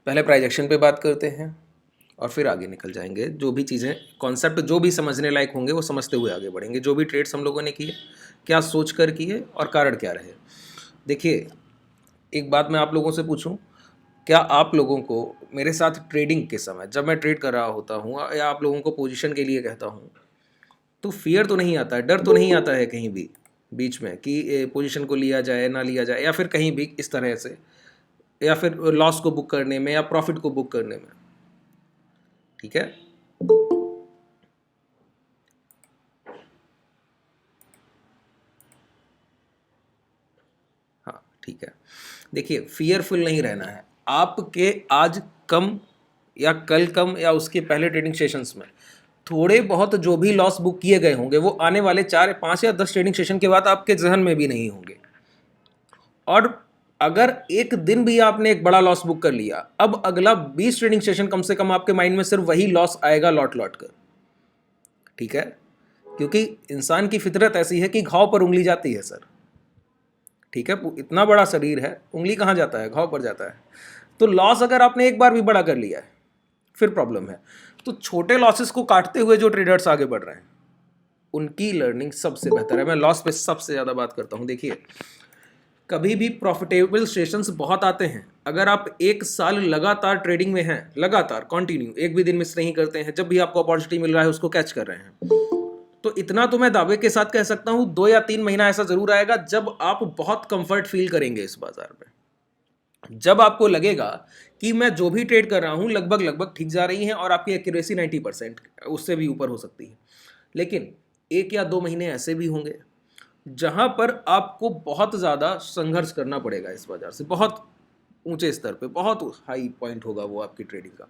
पहले price action पे बात करते हैं और फिर आगे निकल जाएंगे। जो भी चीज़ें कॉन्सेप्ट जो भी समझने लायक होंगे वो समझते हुए आगे बढ़ेंगे। जो भी ट्रेड्स हम लोगों ने किए, क्या सोच कर किए और कारण क्या रहे। देखिए, एक बात मैं आप लोगों से पूछूं, क्या आप लोगों को मेरे साथ ट्रेडिंग के समय जब मैं ट्रेड कर रहा होता हूँ या आप लोगों को पोजीशन के लिए कहता हूँ, तो फियर तो नहीं आता है, डर तो नहीं आता है कहीं भी बीच में कि पोजीशन को लिया जाए ना लिया जाए, या फिर कहीं भी इस तरह से, या फिर लॉस को बुक करने में या प्रॉफिट को बुक करने में। ठीक है, हाँ ठीक है। देखिए, फियरफुल नहीं रहना है। आपके आज कम या कल कम या उसके पहले ट्रेडिंग सेशंस में थोड़े बहुत जो भी लॉस बुक किए गए होंगे वो आने वाले 4 5 या 10 ट्रेडिंग सेशन के बाद आपके जहन में भी नहीं होंगे। और अगर एक दिन भी आपने एक बड़ा लॉस बुक कर लिया, अब अगला 20 ट्रेडिंग सेशन कम से कम आपके माइंड में सिर्फ वही लॉस आएगा लौट लौट कर। ठीक है, क्योंकि इंसान की फितरत ऐसी है कि घाव पर उंगली जाती है सर। ठीक है, इतना बड़ा शरीर है, उंगली कहाँ जाता है? घाव पर जाता है। तो लॉस अगर आपने एक बार भी बड़ा कर लिया है फिर प्रॉब्लम है। तो छोटे लॉसेस को काटते हुए जो ट्रेडर्स आगे बढ़ रहे हैं उनकी लर्निंग सबसे बेहतर है। मैं लॉस पे सबसे ज़्यादा बात करता हूँ। देखिए, कभी भी प्रॉफिटेबल सेशंस बहुत आते हैं। अगर आप एक साल लगातार ट्रेडिंग में हैं, लगातार कंटिन्यू, एक भी दिन मिस नहीं करते हैं, जब भी आपको अपॉर्चुनिटी मिल रहा है उसको कैच कर रहे हैं, तो इतना तो मैं दावे के साथ कह सकता हूँ 2 या 3 महीना ऐसा जरूर आएगा जब आप बहुत कंफर्ट फील करेंगे इस बाजार में। जब आपको लगेगा कि मैं जो भी ट्रेड कर रहा हूँ लगभग लगभग ठीक जा रही है और आपकी एक्यूरेसी 90%, उससे भी ऊपर हो सकती है। लेकिन 1 या 2 महीने ऐसे भी होंगे जहां पर आपको बहुत ज़्यादा संघर्ष करना पड़ेगा इस बाजार से, बहुत ऊंचे स्तर पे, बहुत हाई पॉइंट होगा वो आपकी ट्रेडिंग का।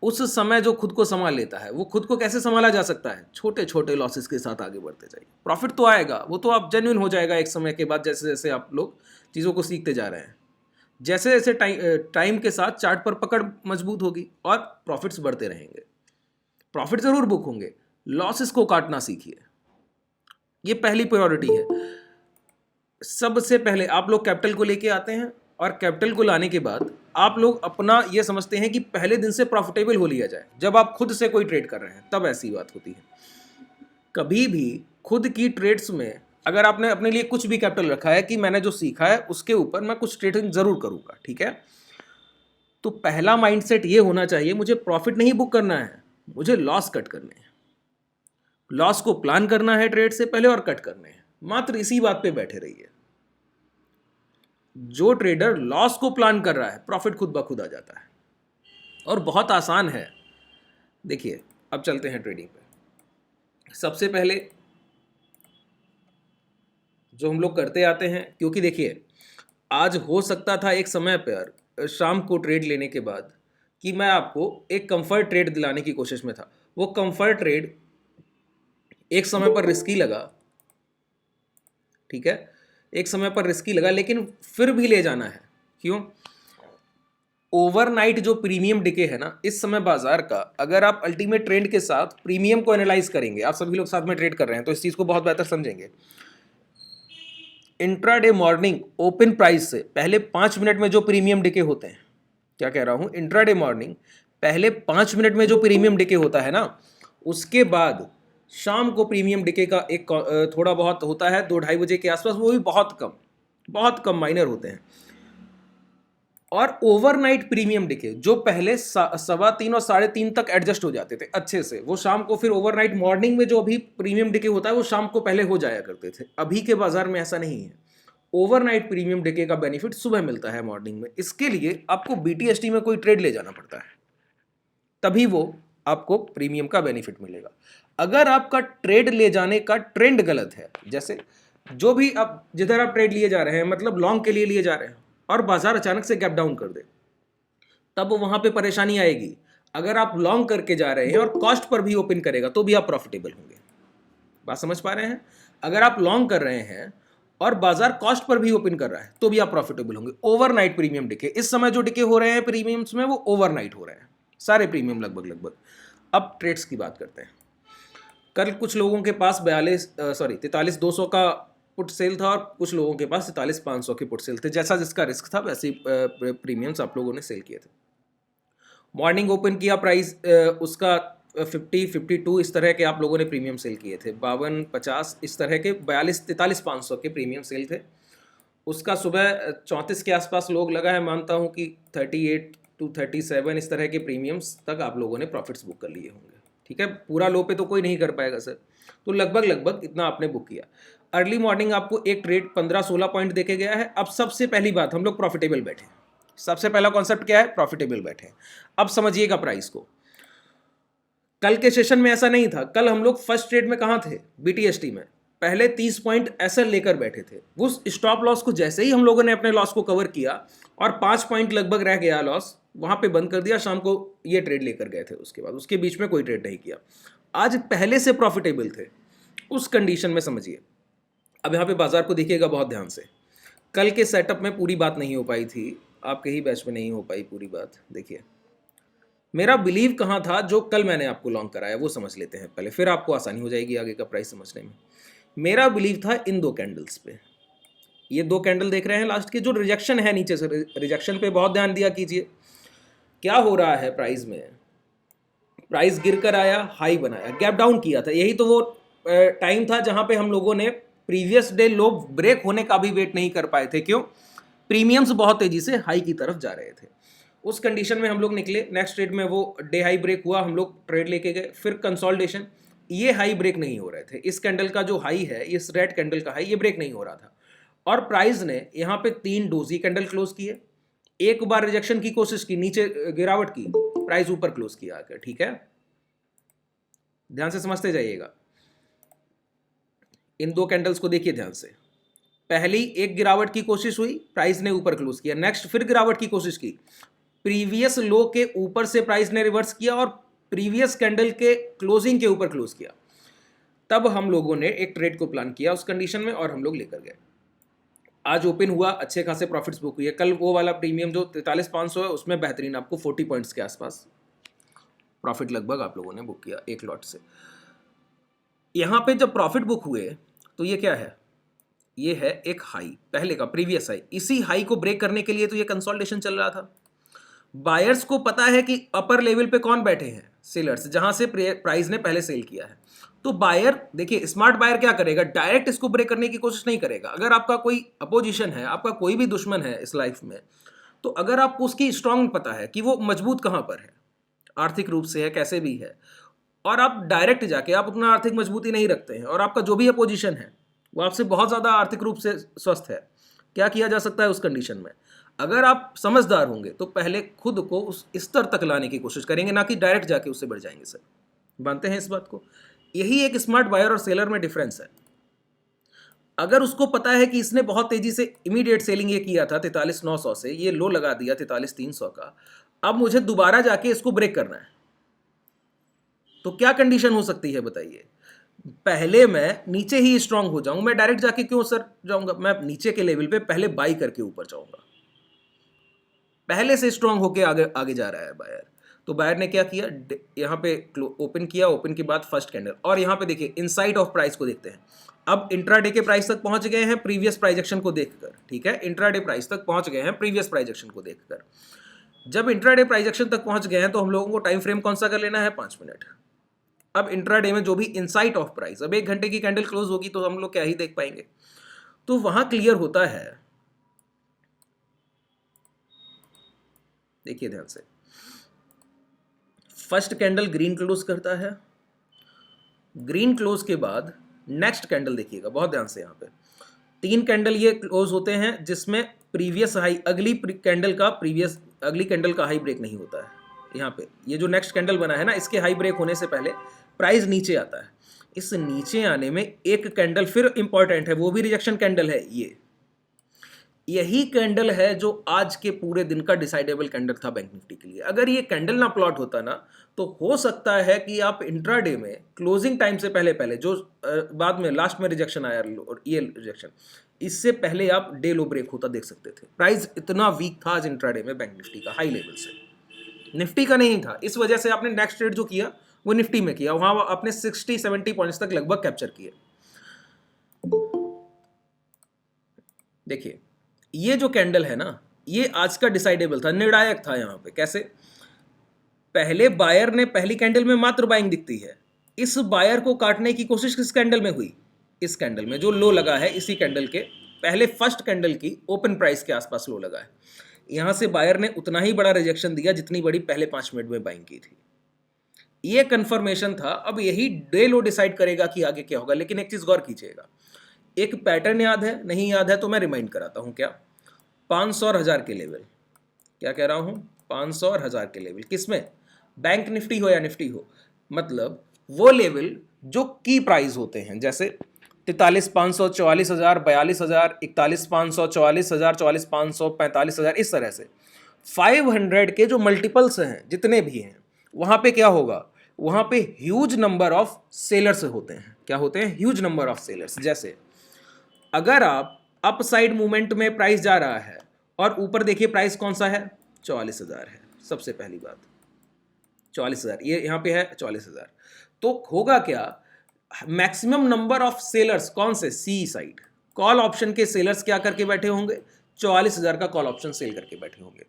उस समय जो खुद को संभाल लेता है, वो खुद को कैसे संभाला जा सकता है? छोटे छोटे लॉसेस के साथ आगे बढ़ते जाइए। प्रॉफिट तो आएगा, वो तो आप जेन्युइन हो जाएगा एक समय के बाद, जैसे जैसे आप लोग चीज़ों को सीखते जा रहे हैं। जैसे जैसे टाइम के साथ चार्ट पर पकड़ मजबूत होगी और प्रॉफिट्स बढ़ते रहेंगे। प्रॉफिट जरूर बुक होंगे, लॉसेस को काटना सीखिए। ये पहली प्रायोरिटी है। सबसे पहले आप लोग कैपिटल को लेके आते हैं और कैपिटल को लाने के बाद आप लोग अपना ये समझते हैं कि पहले दिन से प्रॉफिटेबल हो लिया जाए। जब आप खुद से कोई ट्रेड कर रहे हैं तब ऐसी बात होती है। कभी भी खुद की ट्रेड्स में अगर आपने अपने लिए कुछ भी कैपिटल रखा है कि मैंने जो सीखा है उसके ऊपर मैं कुछ ट्रेडिंग जरूर करूंगा, ठीक है, तो पहला माइंडसेट ये होना चाहिए, मुझे प्रॉफिट नहीं बुक करना है, मुझे लॉस कट करने हैं। लॉस को प्लान करना है ट्रेड से पहले और कट करने हैं। मात्र इसी बात पे बैठे रहिए। जो ट्रेडर लॉस को प्लान कर रहा है प्रॉफिट खुद ब खुद आ जाता है और बहुत आसान है। देखिए, अब चलते हैं ट्रेडिंग पे। सबसे पहले जो हम लोग करते आते हैं, क्योंकि देखिए आज हो सकता था एक समय पर शाम को ट्रेड लेने के बाद कि मैं आपको एक कंफर्ट ट्रेड दिलाने की कोशिश में था। वो कंफर्ट ट्रेड एक समय पर रिस्की लगा, ठीक है, एक समय पर रिस्की लगा, लेकिन फिर भी ले जाना है। क्यों? ओवरनाइट जो प्रीमियम डिके है ना इस समय बाजार का, अगर आप अल्टीमेट ट्रेंड के साथ प्रीमियम को एनालाइज करेंगे, आप सभी लोग साथ में ट्रेड कर रहे हैं तो इस चीज को बहुत बेहतर समझेंगे। इंट्राडे मॉर्निंग ओपन प्राइस से पहले 5 मिनट में जो प्रीमियम डिके होते हैं, क्या कह रहा हूं, इंट्राडे मॉर्निंग पहले 5 मिनट में जो प्रीमियम डिके होता है ना, उसके बाद शाम को प्रीमियम डिके का एक थोड़ा बहुत होता है 2-2:30 बजे के आसपास, वो भी बहुत कम माइनर होते हैं। और ओवरनाइट प्रीमियम डिके जो पहले 3:15 और 3:30 तक एडजस्ट हो जाते थे अच्छे से, वो शाम को फिर ओवरनाइट मॉर्निंग में जो अभी प्रीमियम डिके होता है वो शाम को पहले हो जाया करते थे। अभी के बाजार में ऐसा नहीं है। ओवरनाइट प्रीमियम डिके का बेनिफिट सुबह मिलता है मॉर्निंग में। इसके लिए आपको बीटीएसटी में कोई ट्रेड ले जाना पड़ता है, तभी वो आपको प्रीमियम का बेनिफिट मिलेगा। अगर आपका ट्रेड ले जाने का ट्रेंड गलत है, जैसे जो भी आप जिधर आप ट्रेड लिए जा रहे हैं, मतलब लॉन्ग के लिए लिए जा रहे हैं, और बाजार अचानक से गैप डाउन कर दे, तब वहां पे परेशानी आएगी। अगर आप लॉन्ग करके जा रहे हैं और कॉस्ट पर भी ओपन करेगा तो भी आप प्रॉफिटेबल होंगे। बात समझ पा रहे हैं? अगर आप लॉन्ग कर रहे हैं और बाजार कॉस्ट पर भी ओपन कर रहा है तो भी आप प्रॉफिटेबल होंगे। ओवरनाइट प्रीमियम डिके, इस समय जो डिके हो रहे हैं प्रीमियम्स में वो ओवरनाइट हो रहे हैं, सारे प्रीमियम लगभग लगभग। अब ट्रेड्स की बात करते हैं। कल कुछ लोगों के पास 43,200 का पुट सेल था और कुछ लोगों के पास 43,500 के पुट सेल थे। जैसा जिसका रिस्क था वैसे प्रीमियम्स आप लोगों ने सेल किए थे। मॉर्निंग ओपन किया, प्राइस उसका 50, 52 इस तरह के आप लोगों ने प्रीमियम सेल किए थे, 52, 50 इस तरह के, 42, 43, 500 के प्रीमियम सेल थे। उसका सुबह 34 के आसपास लोग लगा है, मानता हूँ कि 38 to 37 इस तरह के प्रीमियम्स तक आप लोगों ने प्रॉफिट्स बुक कर लिए होंगे। ठीक है, पूरा लो पे तो कोई नहीं कर पाएगा सर, तो लगभग लगभग इतना आपने बुक किया। अर्ली मॉर्निंग आपको एक ट्रेड 15-16 पॉइंट देके गया है। अब सबसे पहली बात, हम लोग प्रॉफिटेबल बैठे। सबसे पहला कॉन्सेप्ट क्या है? प्रॉफिटेबल बैठे। अब समझिएगा प्राइस को। कल के सेशन में ऐसा नहीं था। कल हम लोग फर्स्ट ट्रेड में कहाँ थे? बीटीएसटी में। पहले 30 पॉइंट एसएल लेकर बैठे थे। उस स्टॉप लॉस को जैसे ही हम लोगों ने अपने लॉस को कवर किया और 5 पॉइंट लगभग रह गया लॉस, वहां पे बंद कर दिया। शाम को ये ट्रेड लेकर गए थे, उसके बाद उसके बीच में कोई ट्रेड नहीं किया। आज पहले से प्रॉफिटेबल थे। उस कंडीशन में समझिए, अब यहाँ पे बाजार को देखिएगा बहुत ध्यान से। कल के सेटअप में पूरी बात नहीं हो पाई थी, आपके ही बैच में नहीं हो पाई पूरी बात। देखिए मेरा बिलीव कहाँ था, जो कल मैंने आपको लॉन्ग कराया वो समझ लेते हैं पहले, फिर आपको आसानी हो जाएगी आगे का प्राइस समझने में। मेरा बिलीव था इन दो कैंडल्स पे। ये दो कैंडल देख रहे हैं लास्ट के, जो रिजेक्शन है नीचे से, रिजेक्शन पे बहुत ध्यान दिया कीजिए। क्या हो रहा है प्राइस में? प्राइस गिर कर आया, हाई बनाया, गैप डाउन किया था। यही तो वो टाइम था जहां पे हम लोगों ने प्रीवियस डे लो ब्रेक होने का भी वेट नहीं कर पाए थे। क्यों? प्रीमियम्स बहुत तेजी से हाई की तरफ जा रहे थे। उस कंडीशन में हम लोग निकले। नेक्स्ट ट्रेड में वो डे हाई ब्रेक हुआ, हम लोग ट्रेड लेके गए। फिर कंसोलिडेशन, ये हाई ब्रेक नहीं हो रहे थे। इस कैंडल का जो हाई है, इस रेड कैंडल का हाई, ये ब्रेक नहीं हो रहा था। और प्राइस ने यहाँ पे 3 डोजी कैंडल क्लोज किए। एक बार रिजेक्शन की कोशिश की, नीचे गिरावट की, प्राइस ऊपर क्लोज किया आकर। ठीक है, ध्यान से समझते जाइएगा। इन दो कैंडल्स को देखिए ध्यान से। पहली एक गिरावट की कोशिश हुई, प्राइस ने ऊपर क्लोज किया। नेक्स्ट फिर गिरावट की कोशिश की, प्रीवियस लो के ऊपर से प्राइस ने रिवर्स किया और प्रीवियस कैंडल के क्लोजिंग के ऊपर क्लोज किया। तब हम लोगों ने एक ट्रेड को प्लान किया उस कंडीशन में और हम लोग लेकर गए। आज ओपन हुआ, अच्छे खासे प्रॉफिट्स बुक हुई है। कल वो वाला प्रीमियम जो 43,500 है, उसमें बेहतरीन आपको 40 पॉइंट्स के आसपास प्रॉफिट लगभग आप लोगों ने बुक किया एक लॉट से। यहाँ पे जब प्रॉफिट बुक हुए तो ये क्या है? ये है एक हाई, पहले का प्रीवियस हाई। इसी हाई को ब्रेक करने के लिए तो ये कंसोलिडेशन चल रहा था। बायर्स को पता है कि अपर लेवल पे कौन बैठे हैं, सेलर्स, जहां से प्राइस ने पहले सेल किया है। तो बायर, देखिए स्मार्ट बायर क्या करेगा? डायरेक्ट इसको ब्रेक करने की कोशिश नहीं करेगा। अगर आपका कोई अपोजिशन है, आपका कोई भी दुश्मन है इस लाइफ में, तो अगर आपको उसकी स्ट्रांग पता है कि वो मजबूत कहां पर है, आर्थिक रूप से है, कैसे भी है, और आप डायरेक्ट जाके, आप उतना आर्थिक मजबूती नहीं रखते हैं और आपका जो भी अपोजिशन है वो आपसे बहुत ज़्यादा आर्थिक रूप से स्वस्थ है, क्या किया जा सकता है उस कंडीशन में? अगर आप समझदार होंगे तो पहले खुद को उस स्तर तक लाने की कोशिश करेंगे, ना कि डायरेक्ट जाके उससे बढ़ जाएंगे। सर मानते हैं इस बात को? यही एक स्मार्ट बायर और सेलर में डिफरेंस है। अगर उसको पता है कि इसने बहुत तेजी से इमीडिएट सेलिंग ये किया था 43,900 से, ये लो लगा दिया 43,300 का, अब मुझे दोबारा जाके इसको ब्रेक करना है, तो क्या कंडीशन हो सकती है बताइए? पहले मैं नीचे ही स्ट्रांग हो जाऊं, मैं डायरेक्ट जाके क्यों सर जाऊंगा? मैं नीचे के लेवल पे पहले बाई करके ऊपर जाऊंगा। पहले से स्ट्रांग होके आगे आगे जा रहा है बायर। तो बायर ने क्या किया? यहाँ पे ओपन किया, ओपन के बाद फर्स्ट कैंडल, और यहाँ पे देखिए इनसाइड ऑफ प्राइस को देखते हैं। अब इंट्राडे के प्राइस तक पहुंच गए हैं प्रीवियस प्राइस एक्शन को देखकर। ठीक है, इंट्राडे प्राइस तक पहुंच गए हैं प्रीवियस प्राइस एक्शन को देखकर। जब इंट्राडे प्राइस एक्शन तक पहुंच गए हैं तो हम लोगों को टाइम फ्रेम कौन सा कर लेना है? 5 मिनट। अब इंट्राडे में जो भी इनसाइट ऑफ प्राइस, अब 1 घंटे की कैंडल क्लोज होगी तो हम लोग क्या ही देख पाएंगे? तो वहां क्लियर होता है, देखिए ध्यान से। फर्स्ट कैंडल ग्रीन क्लोज करता है, ग्रीन क्लोज के बाद नेक्स्ट कैंडल देखिएगा बहुत ध्यान से। यहाँ पे 3 कैंडल ये क्लोज होते हैं जिसमें प्रीवियस हाई, अगली कैंडल का हाई ब्रेक नहीं होता है। यहाँ पे ये जो नेक्स्ट कैंडल बना है ना, इसके हाई ब्रेक होने से पहले प्राइस नीचे आता है। इस नीचे आने में एक कैंडल फिर इंपॉर्टेंट है, वो भी रिजेक्शन कैंडल है। यही कैंडल है जो आज के पूरे दिन का डिसाइडेबल कैंडल था बैंक निफ्टी के लिए। अगर ये कैंडल ना प्लॉट होता ना, तो हो सकता है कि आप इंट्राडे में क्लोजिंग टाइम से पहले पहले, जो बाद में लास्ट में रिजेक्शन आया और ये रिजेक्शन, इससे पहले आप डे लो ब्रेक होता देख सकते थे। प्राइस इतना वीक था आज इंट्राडे में बैंक निफ्टी का, हाई लेवल से, निफ्टी का नहीं था। इस वजह से आपने नेक्स्ट ट्रेड जो किया वो निफ्टी में किया, वहां आपने 60-70 पॉइंट्स तक लगभग कैप्चर किए। देखिए ये जो कैंडल है ना, ये आज का डिसाइडेबल था, निर्णायक था। यहाँ पे कैसे? पहले बायर ने पहली कैंडल में मात्र बाइंग दिखती है, इस बायर को काटने की कोशिश किस कैंडल में हुई, इस कैंडल में जो लो लगा है, इसी कैंडल के पहले फर्स्ट कैंडल की ओपन प्राइस के आसपास लो लगा है, यहां से बायर ने उतना ही बड़ा रिजेक्शन दिया जितनी बड़ी पहले 5 मिनट में बाइंग की थी। ये कंफर्मेशन था। अब यही डे लो डिसाइड करेगा कि आगे क्या होगा। लेकिन एक चीज गौर कीजिएगा, एक पैटर्न याद है, नहीं याद है तो मैं रिमाइंड कराता हूं। क्या 500 और 1000 के लेवल, क्या कह रहा हूं, 500 और 1000 के लेवल किसमें, बैंक निफ्टी हो या निफ्टी हो, मतलब वो लेवल जो की प्राइस होते हैं, जैसे 43,500, 44,000, 42,000, 41,500, 44,000, 44,500, 45,000, इस तरह से 500 के जो मल्टीपल्स हैं जितने भी हैं, वहां पे क्या होगा, वहां पे ह्यूज नंबर ऑफ सेलर्स होते हैं। क्या होते हैं, ह्यूज नंबर ऑफ सेलर्स। जैसे अगर आप अपसाइड मूवमेंट में प्राइस जा रहा है और ऊपर देखिए प्राइस कौन सा है, 44,000 है। सबसे पहली बात 44,000, ये यहां पे है 44,000, तो होगा क्या, मैक्सिमम नंबर ऑफ सेलर्स कौन से, सी साइड कॉल ऑप्शन के सेलर्स क्या करके बैठे होंगे, 44,000 का कॉल ऑप्शन सेल करके बैठे होंगे।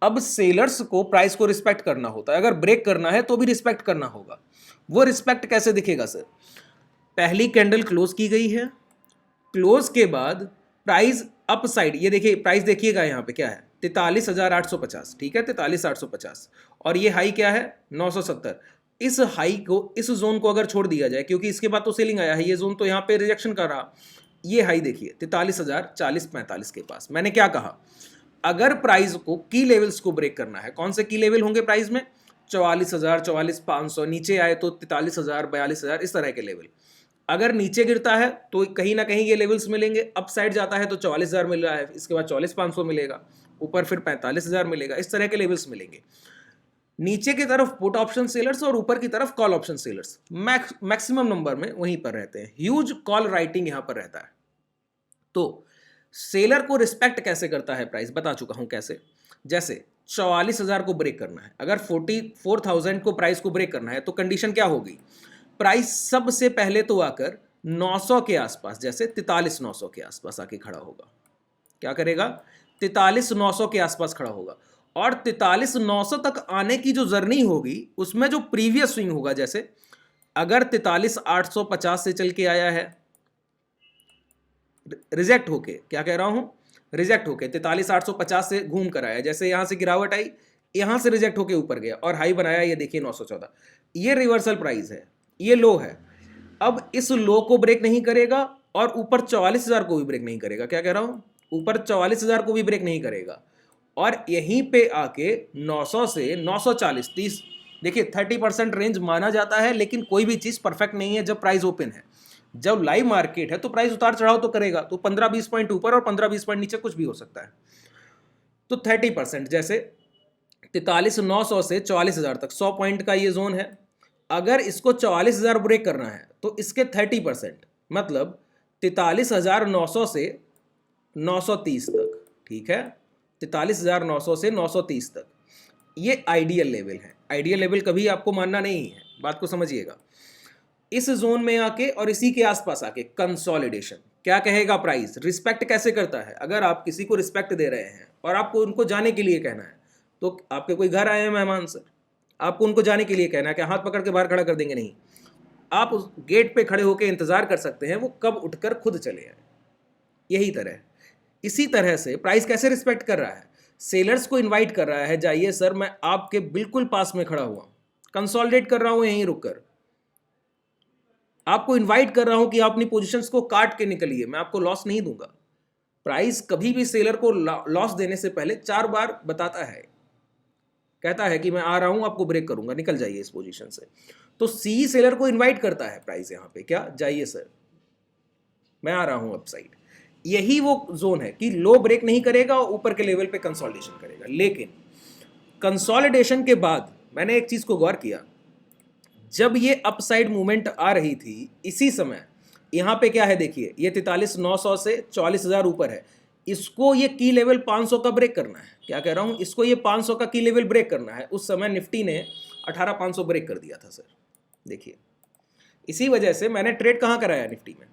अब सेलर्स को प्राइस को रिस्पेक्ट करना होता है, अगर ब्रेक करना है तो भी रिस्पेक्ट करना होगा। वो रिस्पेक्ट कैसे दिखेगा सर, पहली कैंडल क्लोज की गई है, क्लोज के बाद प्राइस अप साइड, ये देखिए प्राइस देखिएगा यहाँ पे क्या है, 43,850, ठीक है 43,850, और ये हाई क्या है 970। इस हाई को, इस जोन को अगर छोड़ दिया जाए, क्योंकि इसके बाद तो सेलिंग आया है, ये जोन तो यहाँ पे रिजेक्शन कर रहा, ये हाई देखिए 43,040-45 के पास। मैंने क्या कहा, अगर प्राइस को की लेवल्स को ब्रेक करना है, कौन से की लेवल होंगे प्राइस में, 44,000, 44,500, नीचे आए तो 43,000, 42,000, इस तरह के लेवल। अगर नीचे गिरता है तो कहीं ना कहीं ये लेवल्स मिलेंगे, अप साइड जाता है तो 44,000 मिल रहा है, इसके बाद 44,500 मिलेगा, ऊपर फिर 45,000 मिलेगा, इस तरह के लेवल्स मिलेंगे। नीचे की तरफ पुट ऑप्शन सेलर्स और ऊपर की तरफ call option sellers maximum number में वहीं पर रहते हैं, ह्यूज कॉल राइटिंग यहां पर रहता है। तो सेलर को रिस्पेक्ट कैसे करता है प्राइस, बता चुका हूं कैसे। जैसे 44,000 को ब्रेक करना है, अगर 44,000 को प्राइस को ब्रेक करना है तो कंडीशन क्या होगी, प्राइस सबसे पहले तो आकर 900 के आसपास, जैसे 43,900 के आसपास आके खड़ा होगा। क्या करेगा, 43,900 के आसपास खड़ा होगा, और 43,900 तक आने की जो जर्नी होगी उसमें जो प्रीवियस स्विंग होगा, जैसे अगर 43,850 से चल के आया है, रिजेक्ट होके, क्या कह रहा हूं, रिजेक्ट होके 43,850 से घूम कर आया, जैसे यहां से गिरावट आई, यहां से रिजेक्ट होके ऊपर गया और हाई बनाया, ये देखिए 914, ये रिवर्सल प्राइस है, ये लो है। अब इस लो को ब्रेक नहीं करेगा और ऊपर 44,000 को भी ब्रेक नहीं करेगा। क्या कह रहा हूं, ऊपर 44,000 को भी ब्रेक नहीं करेगा, और यहीं पे आके 900 से 940, 30, देखिए 30% रेंज माना जाता है, लेकिन कोई भी चीज परफेक्ट नहीं है। जब प्राइस ओपन है, जब लाइव मार्केट है तो प्राइस उतार चढ़ाव तो करेगा, तो 15-20 पॉइंट ऊपर और 15-20 पॉइंट नीचे कुछ भी हो सकता है। तो 30%, जैसे 43,900 से 44,000 तक 100 पॉइंट का ये जोन है। अगर इसको 44,000 ब्रेक करना है तो इसके 30%, मतलब 43,900 से 930 तक, ठीक है 43,900 से 930 तक, ये आइडियल लेवल है। आइडियल लेवल कभी आपको मानना नहीं है, बात को समझिएगा। इस जोन में आके और इसी के आसपास आके कंसोलिडेशन, क्या कहेगा प्राइस, रिस्पेक्ट कैसे करता है। अगर आप किसी को रिस्पेक्ट दे रहे हैं और आपको उनको जाने के लिए कहना है, तो आपके कोई घर आए हैं मेहमान सर, आपको उनको जाने के लिए कहना है कि हाथ पकड़ के बाहर खड़ा कर देंगे, नहीं, आप उस गेट पे खड़े होकर इंतजार कर सकते हैं वो कब उठकर खुद चले आए। यही तरह, इसी तरह से प्राइस कैसे रिस्पेक्ट कर रहा है, सेलर्स को इन्वाइट कर रहा है, जाइए सर मैं आपके बिल्कुल पास में खड़ा हुआ, कंसोलिडेट कर रहा हूं यहीं रुककर, आपको इनवाइट कर रहा हूं कि आप अपनी पोजीशंस को काट के निकलिए, मैं आपको लॉस नहीं दूंगा। प्राइस कभी भी सेलर को लॉस देने से पहले 4 बार बताता है, कहता है कि मैं आ रहा हूं, आपको ब्रेक करूंगा, निकल जाइए इस पोजीशन से। तो सी सेलर को इनवाइट करता है प्राइस यहां पे, क्या, जाइए सर मैं आ रहा हूं अपसाइड। यही वो जोन है कि लो ब्रेक नहीं करेगा और ऊपर के लेवल पे कंसोलिडेशन करेगा। लेकिन कंसोलिडेशन के बाद मैंने एक चीज को गौर किया, जब ये अपसाइड मूवमेंट आ रही थी, इसी समय यहां पे क्या है देखिए, ये 43,900 से 44,000 ऊपर है, इसको ये की लेवल 500 का ब्रेक करना है। क्या कह रहा हूं, इसको ये 500 का की लेवल ब्रेक करना है। उस समय निफ्टी ने 18,500 ब्रेक कर दिया था सर, देखिए इसी वजह से मैंने ट्रेड कहां कराया निफ्टी में,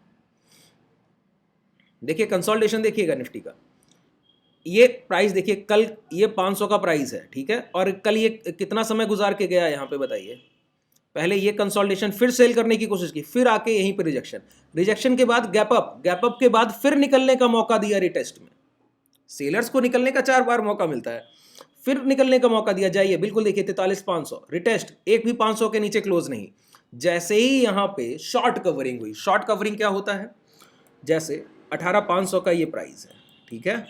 देखिए कंसोलिडेशन देखिएगा निफ्टी का, ये प्राइस देखिए, कल ये 500 का प्राइस है, ठीक है, और कल ये कितना समय गुजार के गया यहाँ पे बताइए। पहले ये कंसोलिडेशन, फिर सेल करने की कोशिश की, फिर आके यहीं पे रिजेक्शन, रिजेक्शन के बाद गैप अप, गैप अप के बाद फिर निकलने का मौका दिया रिटेस्ट में। सेलर्स को निकलने का 4 बार मौका मिलता है, फिर निकलने का मौका दिया। जाइए बिल्कुल देखिए 43,500 रिटेस्ट, एक भी 500 के नीचे क्लोज नहीं। जैसे ही यहाँ पे शॉर्ट कवरिंग हुई, शॉर्ट कवरिंग क्या होता है, जैसे 18,500 का ये प्राइस है, ठीक है।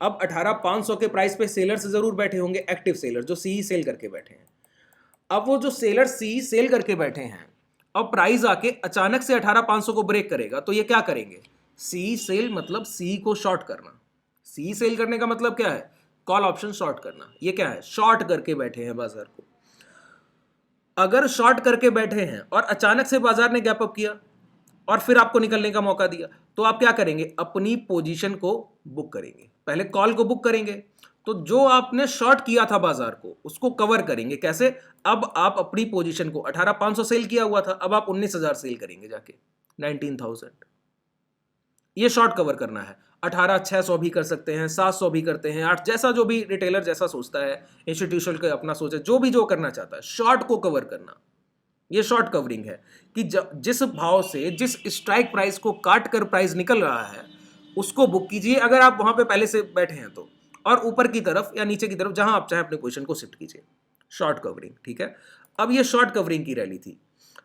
अब 18,500 के प्राइस पे सेलर्स जरूर बैठे होंगे, एक्टिव सेलर जो सी सेल करके बैठे हैं। अब वो जो सेलर सी सेल करके बैठे हैं, अब प्राइस आके अचानक से 18,500 को ब्रेक करेगा, तो ये क्या करेंगे, सी सेल मतलब सी को शॉर्ट करना। सी सेल करने का मतलब क्या है, कॉल ऑप्शन शॉर्ट करना। ये क्या है, शॉर्ट करके बैठे हैं बाजार को। अगर शॉर्ट करके बैठे हैं और अचानक से बाजार ने गैप अप किया और फिर आपको निकलने का मौका दिया, तो आप क्या करेंगे, अपनी पोजीशन को बुक करेंगे। पहले कॉल को बुक करेंगे, तो जो आपने शॉर्ट किया था बाजार को उसको कवर करेंगे। कैसे, अब आप अपनी पोजीशन को 18,500 सेल किया हुआ था, अब आप 19,000 सेल करेंगे जाके 19,000। ये शॉर्ट कवर करना है। 18,600 भी कर सकते हैं, 700 भी करते हैं, 8, जैसा जो भी रिटेलर जैसा सोचता है, इंस्टीट्यूशनल का अपना सोचे, जो भी जो करना चाहता है, शॉर्ट को कवर करना। ये शॉर्ट कवरिंग है कि जिस भाव से, जिस स्ट्राइक प्राइस को काट कर प्राइस निकल रहा है उसको बुक कीजिए, अगर आप वहां पे पहले से बैठे हैं तो, और ऊपर की तरफ या नीचे की तरफ जहां आप चाहें अपने पोजीशन को शिफ्ट कीजिए। शॉर्ट कवरिंग, ठीक है। अब ये शॉर्ट कवरिंग की रैली थी,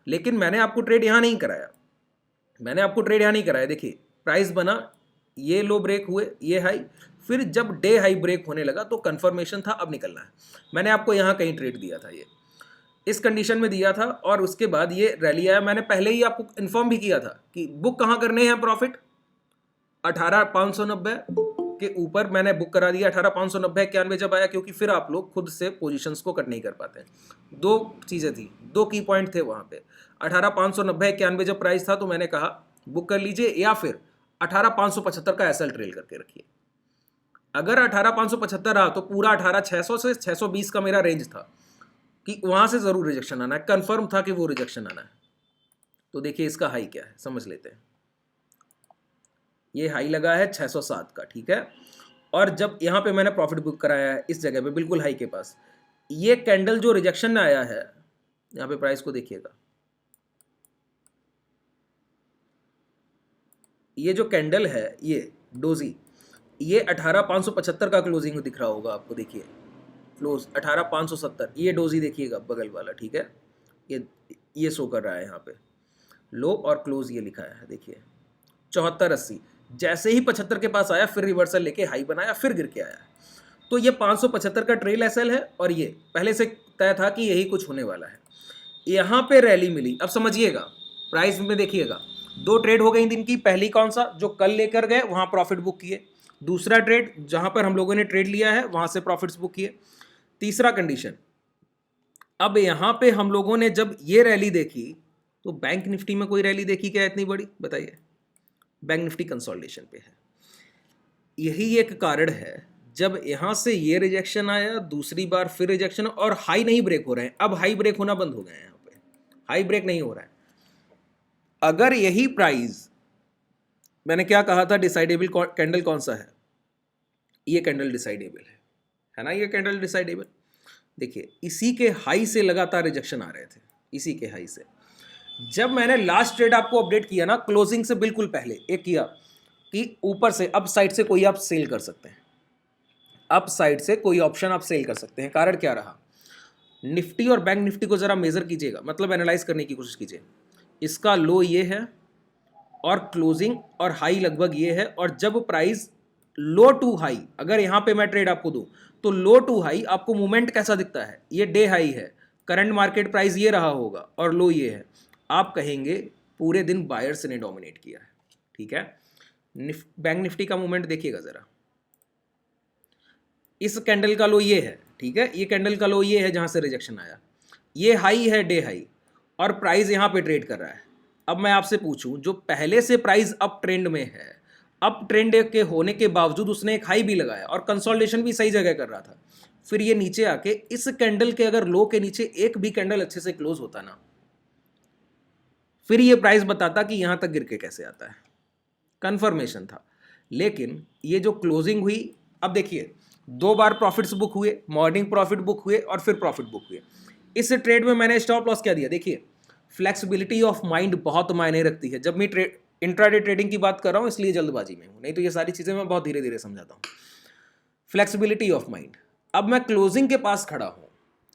लेकिन मैंने आपको ट्रेड यहां नहीं कराया, मैंने आपको ट्रेड यहां नहीं कराया। देखिए प्राइस बना, ये लो ब्रेक हुए, ये हाई, फिर जब डे हाई ब्रेक होने लगा तो कंफर्मेशन था अब निकलना है। मैंने आपको यहां कहीं ट्रेड दिया था, ये इस कंडीशन में दिया था, और उसके बाद ये रैली आया। मैंने पहले ही आपको इन्फॉर्म भी किया था कि बुक कहां करने हैं प्रॉफिट, 18,590 के ऊपर मैंने बुक करा दिया। 18,590 91 जब आया, क्योंकि फिर आप लोग खुद से पोजीशंस को कट नहीं कर पाते हैं। दो चीज़ें थी, दो की पॉइंट थे वहाँ पे। 18,590 91 जब प्राइस था तो मैंने कहा बुक कर लीजिए, या फिर 18,575 का एसएल ट्रेल करके रखिए। अगर 18,575 रहा तो पूरा 18,600 से 620 का मेरा रेंज था कि वहाँ से ज़रूर रिजेक्शन आना है, कन्फर्म था कि वो रिजेक्शन आना है। तो देखिए इसका हाई क्या है, समझ लेते हैं। ये हाई लगा है 607 का, ठीक है। और जब यहाँ पे मैंने प्रॉफिट बुक कराया है इस जगह पे बिल्कुल हाई के पास, ये कैंडल जो रिजेक्शन में आया है, यहाँ पे प्राइस को देखिएगा, ये जो कैंडल है ये डोजी, ये 18,575 का क्लोजिंग दिख रहा होगा आपको। देखिए क्लोज 18,570, ये डोजी देखिएगा बगल वाला, ठीक है। ये शो कर रहा है यहाँ पे लो और क्लोज, ये लिखा है देखिए 7480। जैसे ही 75 के पास आया फिर रिवर्सल लेके हाई बनाया, फिर गिर के आया। तो ये 575 का ट्रेल एसएल है, और ये पहले से तय था कि यही कुछ होने वाला है। यहाँ पे रैली मिली। अब समझिएगा प्राइस में, देखिएगा दो ट्रेड हो गई दिन की। पहली कौन सा, जो कल लेकर गए वहां प्रॉफिट बुक किए। दूसरा ट्रेड जहां पर हम लोगों ने ट्रेड लिया है वहां से प्रॉफिट्स बुक किए। तीसरा कंडीशन, अब यहां पे हम लोगों ने जब ये रैली देखी तो बैंक निफ्टी में कोई रैली देखी क्या इतनी बड़ी, बताइए। बैंक निफ्टी कंसोलिडेशन पे है। यही एक कारण है, जब यहां से ये रिजेक्शन आया, दूसरी बार फिर रिजेक्शन, और हाई नहीं ब्रेक हो रहे हैं। अब हाई ब्रेक होना बंद हो गए हैं, यहाँ पे हाई ब्रेक नहीं हो रहा है। अगर यही प्राइस, मैंने क्या कहा था, डिसाइडेबल कैंडल कौन सा है, ये कैंडल डिसाइडेबल है ना, ये कैंडल डिसाइडेबल। देखिए इसी के हाई से लगातार रिजेक्शन आ रहे थे, इसी के हाई से। जब मैंने लास्ट ट्रेड आपको अपडेट किया ना, क्लोजिंग से बिल्कुल पहले एक किया कि ऊपर से अप साइड से कोई आप सेल कर सकते हैं, अप साइड से कोई ऑप्शन आप सेल कर सकते हैं। कारण क्या रहा, निफ्टी और बैंक निफ्टी को जरा मेजर कीजिएगा, मतलब एनालाइज करने की कोशिश कीजिए। इसका लो ये है और क्लोजिंग और हाई लगभग ये है, और जब प्राइस लो टू हाई, अगर यहां पे मैं ट्रेड आपको दूं तो लो टू हाई आपको मूवमेंट कैसा दिखता है, ये डे हाई है, करंट मार्केट प्राइस ये रहा होगा और लो ये है, आप कहेंगे पूरे दिन बायर्स ने डोमिनेट किया है, ठीक है। बैंक निफ्टी का मूवमेंट देखिएगा जरा, इस कैंडल का लो ये है, ठीक है, ये कैंडल का लो ये है जहां से रिजेक्शन आया, ये हाई है डे हाई, और प्राइस यहां पे ट्रेड कर रहा है। अब मैं आपसे पूछूं, जो पहले से प्राइस अप ट्रेंड में है, अप ट्रेंड के होने के बावजूद उसने एक हाई भी लगाया और कंसोलिडेशन भी सही जगह कर रहा था, फिर ये नीचे आके इस कैंडल के अगर लो के नीचे एक भी कैंडल अच्छे से क्लोज होता ना, फिर ये प्राइस बताता कि यहां तक गिर के कैसे आता है, कंफर्मेशन था। लेकिन ये जो क्लोजिंग हुई अब देखिए 2 बार प्रॉफिट्स बुक हुए, मॉर्निंग प्रॉफिट बुक हुए और फिर प्रॉफिट बुक हुए। इस ट्रेड में मैंने स्टॉप लॉस क्या दिया, देखिए फ्लेक्सिबिलिटी ऑफ माइंड बहुत मायने रखती है। जब मैं इंट्राडे ट्रेडिंग की बात कर रहा हूँ इसलिए जल्दबाजी में हूँ, नहीं तो ये सारी चीज़ें मैं बहुत धीरे धीरे समझाता हूँ। Flexibility of mind. अब मैं क्लोजिंग के पास खड़ा हूँ,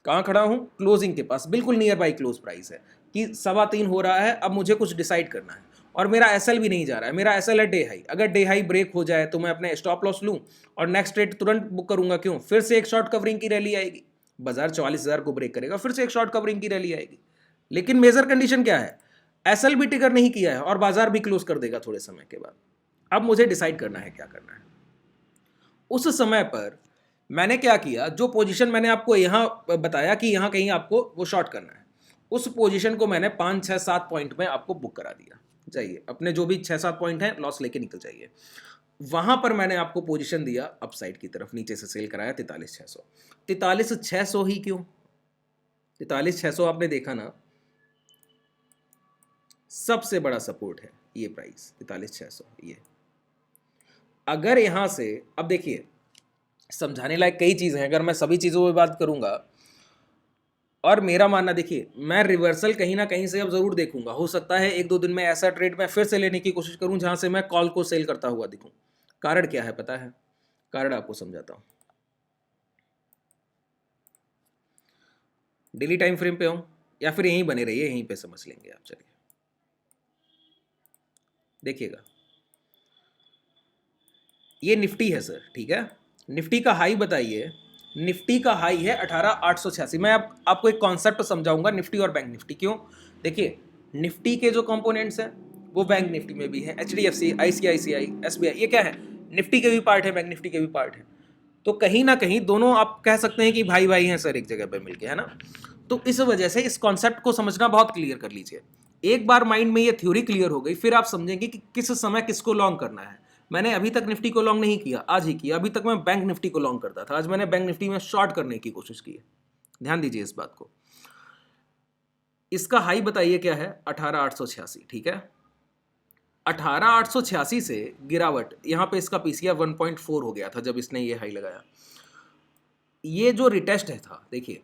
कहाँ खड़ा हूँ, क्लोजिंग के पास, बिल्कुल नियर बाई क्लोज प्राइस है कि 3:15 हो रहा है। अब मुझे कुछ डिसाइड करना है और मेरा एसएल भी नहीं जा रहा है, मेरा एसएल है डे हाई। अगर डे हाई ब्रेक हो जाए तो मैं अपने स्टॉप लॉस लूँ और नेक्स्ट ट्रेड तुरंत बुक करूंगा, क्यों, फिर से एक शॉर्ट कवरिंग की रैली आएगी, बाजार 44,000 को ब्रेक करेगा, फिर से एक शॉर्ट कवरिंग की रैली आएगी। लेकिन मेजर कंडीशन क्या है, एसएल भी टिकर नहीं किया है और बाजार भी क्लोज कर देगा थोड़े समय के बाद। अब मुझे डिसाइड करना है क्या करना है। उस समय पर मैंने क्या किया, जो पोजीशन मैंने आपको यहाँ बताया कि यहाँ कहीं आपको वो शॉर्ट करना है, उस पोजीशन को मैंने 5, 6, 7 पॉइंट में आपको बुक करा दिया। जाइए अपने जो भी 6-7 पॉइंट हैं लॉस लेके निकल जाइए। वहां पर मैंने आपको पोजीशन दिया अपसाइड की तरफ, नीचे से सेल कराया 43,600। 43,600 ही क्यों, 43,600 आपने देखा ना, सबसे बड़ा सपोर्ट है ये प्राइस 43,600 ये। अगर यहां से, अब देखिए समझाने लायक कई चीज़ें हैं, अगर मैं सभी चीज़ों पे बात करूंगा, और मेरा मानना देखिए मैं रिवर्सल कहीं ना कहीं से अब जरूर देखूंगा। हो सकता है 1-2 दिन में ऐसा ट्रेड मैं फिर से लेने की कोशिश करूं जहां से मैं कॉल को सेल करता हुआ दिखूं। कारण क्या है पता है, कारण आपको समझाता हूं। डेली टाइम फ्रेम पे हूं या फिर यहीं बने रहिए, यहीं पे समझ लेंगे आप। चलिए देखिएगा, ये निफ्टी है सर, ठीक है, निफ्टी का हाई बताइए। निफ्टी का हाई है 18,886। मैं आपको एक कॉन्सेप्ट समझाऊंगा निफ्टी और बैंक निफ्टी क्यों। देखिए निफ्टी के जो कंपोनेंट्स हैं वो बैंक निफ्टी में भी है, HDFC, ICICI, SBI, ये क्या है, निफ्टी के भी पार्ट है, बैंक निफ्टी के भी पार्ट है। तो कहीं ना कहीं दोनों आप कह सकते हैं कि भाई भाई हैं सर एक जगह पे मिलके, है ना। तो इस वजह से इस कॉन्सेप्ट को समझना बहुत क्लियर कर लीजिए। एक बार माइंड में ये थ्योरी क्लियर हो गई, फिर आप समझेंगे कि किस समय किसको लॉन्ग करना है। मैंने अभी तक निफ्टी को लॉन्ग नहीं किया, आज ही किया। अभी तक मैं बैंक निफ्टी को लॉन्ग करता था, आज मैंने बैंक निफ्टी में शॉर्ट करने की कोशिश की है। ध्यान दीजिए इस बात को। इसका हाई बताइए क्या है, 18,886, ठीक है। 18,886 से गिरावट, यहां पे इसका पीसीआर 1.4 हो गया था जब इसने ये हाई लगाया। ये जो रिटेस्ट है था, देखिए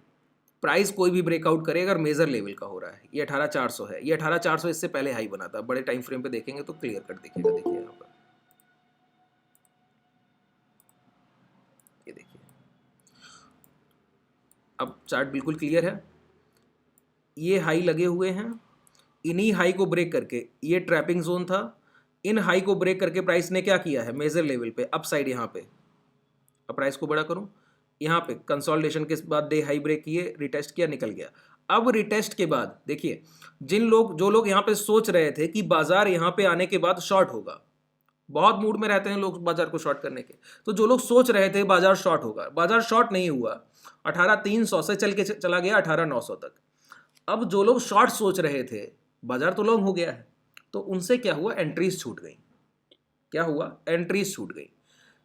प्राइस कोई भी ब्रेकआउट करे अगर मेजर लेवल का हो रहा है, ये 18,400 है, ये 18,400 इससे पहले हाई बना था। बड़े टाइम फ्रेम पे देखेंगे तो क्लियर कट दिखेगा। देखिए यहाँ पर ये देखिए, अब चार्ट बिल्कुल क्लियर है। ये हाई लगे हुए हैं, इन्हीं हाई को ब्रेक करके, ये ट्रैपिंग जोन था, इन हाई को ब्रेक करके प्राइस ने क्या किया है, मेजर लेवल पे अपसाइड, यहाँ पे, अब प्राइस को बड़ा करूं, यहाँ पे कंसोलिडेशन के बाद डे हाई ब्रेक किए, रिटेस्ट किया, निकल गया। अब रिटेस्ट के बाद देखिए, जो लोग यहाँ पे सोच रहे थे कि बाजार यहाँ पे आने के बाद शॉर्ट होगा, बहुत मूड में रहते हैं लोग बाजार को शॉर्ट करने के, तो जो लोग सोच रहे थे बाजार शॉर्ट होगा, बाजार शॉर्ट नहीं हुआ, 18,300 से चला गया 18,900 तक। अब जो लोग शॉर्ट सोच रहे थे, बाजार तो लॉन्ग हो गया है, तो उनसे क्या हुआ, एंट्रीज छूट गई। क्या हुआ, एंट्रीज छूट गई।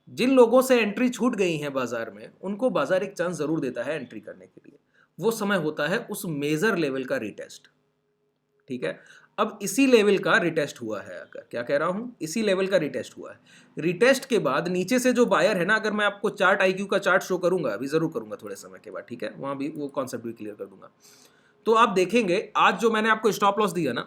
जिन लोगों से एंट्री छूट गई है बाजार में, उनको बाजार एक चांस जरूर देता है एंट्री करने के लिए। वो समय होता है उस मेजर लेवल का रिटेस्ट, ठीक है। अब इसी लेवल का रिटेस्ट हुआ है, अगर क्या कह रहा हूं, इसी लेवल का रिटेस्ट हुआ है। रिटेस्ट के बाद नीचे से जो बायर है ना, अगर मैं आपको चार्ट IQ का चार्ट शो करूंगा, अभी जरूर करूंगा थोड़े समय के बाद, ठीक है, वहां भी वो कॉन्सेप्ट भी क्लियर कर दूंगा। तो आप देखेंगे आज जो मैंने आपको स्टॉप लॉस दिया ना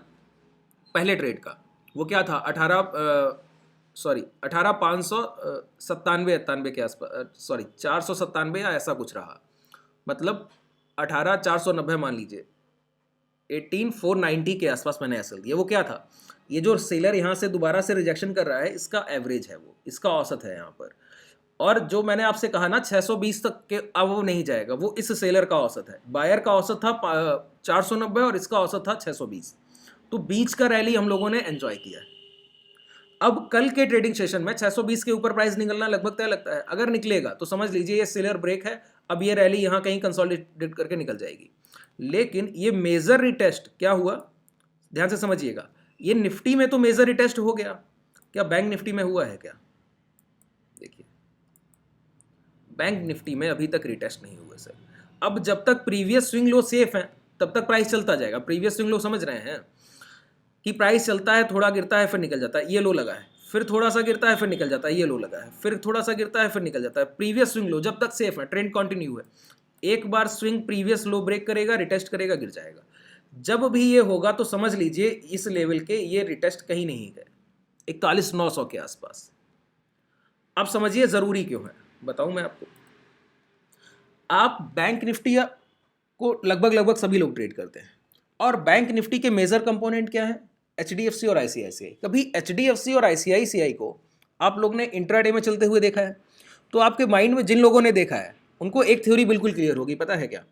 पहले ट्रेड का, वो क्या था, 18,597 के आसपास, सॉरी 497 या ऐसा कुछ रहा, मतलब 18,490 मान लीजिए, 18,490 के आसपास मैंने एसएल दिया। वो क्या था, ये जो सेलर यहाँ से दोबारा से रिजेक्शन कर रहा है, इसका एवरेज है, वो इसका औसत है यहाँ पर। और जो मैंने आपसे कहा ना 620 तक के अब वो नहीं जाएगा, वो इस सेलर का औसत है। बायर का औसत था 490 और इसका औसत था 620। तो बीच का रैली हम लोगों ने एंजॉय किया है। अब कल के ट्रेडिंग सेशन में 620 के ऊपर प्राइस निकलना लगभग तय लगता है। अगर निकलेगा तो समझ लीजिए ये सेलर ब्रेक है, अब ये रैली यहाँ कहीं कंसोलिडेट करके निकल जाएगी। लेकिन ये मेजर रिटेस्ट क्या हुआ, ध्यान से समझिएगा, ये निफ्टी में तो मेजर रिटेस्ट हो गया, क्या बैंक निफ्टी में हुआ है क्या, देखिए बैंक निफ्टी में अभी तक रिटेस्ट नहीं हुआ सर। अब जब तक प्रीवियस स्विंग लो सेफ है तब तक प्राइस चलता जाएगा। प्रीवियस स्विंग लो समझ रहे हैं कि प्राइस चलता है, थोड़ा गिरता है, फिर निकल जाता है, ये लो लगा है, फिर थोड़ा सा गिरता है फिर निकल जाता है, ये लो लगा है, फिर थोड़ा सा गिरता है फिर निकल जाता है, प्रीवियस स्विंग लो, जब तक सेफ है, ट्रेंड कंटिन्यू है। एक बार स्विंग प्रीवियस लो ब्रेक करेगा, रिटेस्ट करेगा, गिर जाएगा। जब भी ये होगा तो समझ लीजिए इस लेवल के ये रिटेस्ट कहीं नहीं गए, 41,900 के आसपास। अब समझिए जरूरी क्यों है, बताऊं मैं आपको। आप बैंक निफ्टी को लगभग सभी लोग ट्रेड करते हैं, और बैंक निफ्टी के मेजर कंपोनेंट क्या है, एचडीएफसी और आईसीआईसीआई। कभी एचडीएफसी और आईसीआईसीआई को आप लोग ने इंट्राडे में चलते हुए देखा है? तो आपके माइंड में जिन लोगों ने देखा है उनको एक थ्योरी बिल्कुल क्लियर होगी, पता है क्या?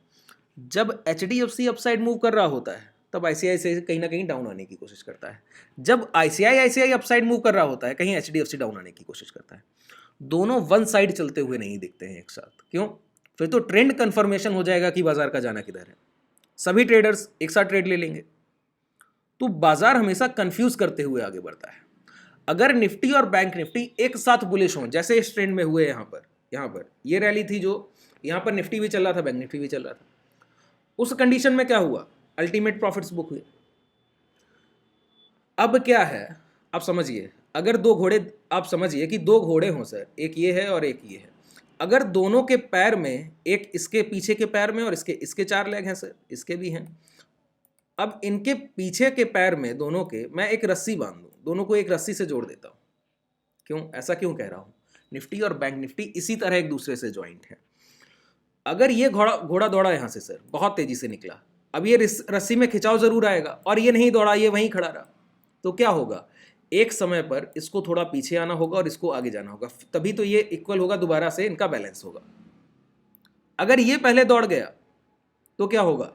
जब एचडीएफसी अपसाइड मूव कर रहा होता है तब आईसीआईसीआई कहीं ना कहीं डाउन आने की कोशिश करता है, जब आईसीआईसीआई अपसाइड मूव कर रहा होता है कहीं एचडीएफसी डाउन आने की कोशिश करता है। दोनों वन साइड चलते हुए नहीं दिखते हैं एक साथ। क्यों? फिर तो ट्रेंड कंफर्मेशन हो जाएगा कि बाजार का जाना किधर है, सभी ट्रेडर्स एक साथ ट्रेड ले लेंगे, तो बाजार हमेशा कंफ्यूज करते हुए आगे बढ़ता है। अगर निफ्टी और बैंक निफ्टी एक साथ बुलिश हों, जैसे इस ट्रेंड में हुए यहाँ पर ये रैली थी, जो यहाँ पर निफ्टी भी चल रहा था, बैंक निफ्टी भी चल रहा था, उस कंडीशन में क्या हुआ, अल्टीमेट प्रॉफिट्स बुक हुए। अब क्या है, आप समझिए, अगर दो घोड़े, आप समझिए कि दो घोड़े हों सर, एक ये है और एक ये है, अगर दोनों के पैर में, एक इसके पीछे के पैर में और इसके 4 लेग हैं सर, इसके भी हैं, अब इनके पीछे के पैर में दोनों के मैं एक रस्सी बांध दूं, दोनों को एक रस्सी से जोड़ देता हूं। क्यों ऐसा क्यों कह रहा हूं? निफ्टी और बैंक निफ्टी इसी तरह एक दूसरे से ज्वाइंट है। अगर ये घोड़ा दौड़ा यहां से सर, बहुत तेजी से निकला, अब ये रस्सी में खिंचाव जरूर आएगा, और ये नहीं दौड़ा, ये वहीं खड़ा रहा, तो क्या होगा, एक समय पर इसको थोड़ा पीछे आना होगा और इसको आगे जाना होगा, तभी तो ये इक्वल होगा, दोबारा से इनका बैलेंस होगा। अगर ये पहले दौड़ गया तो क्या होगा,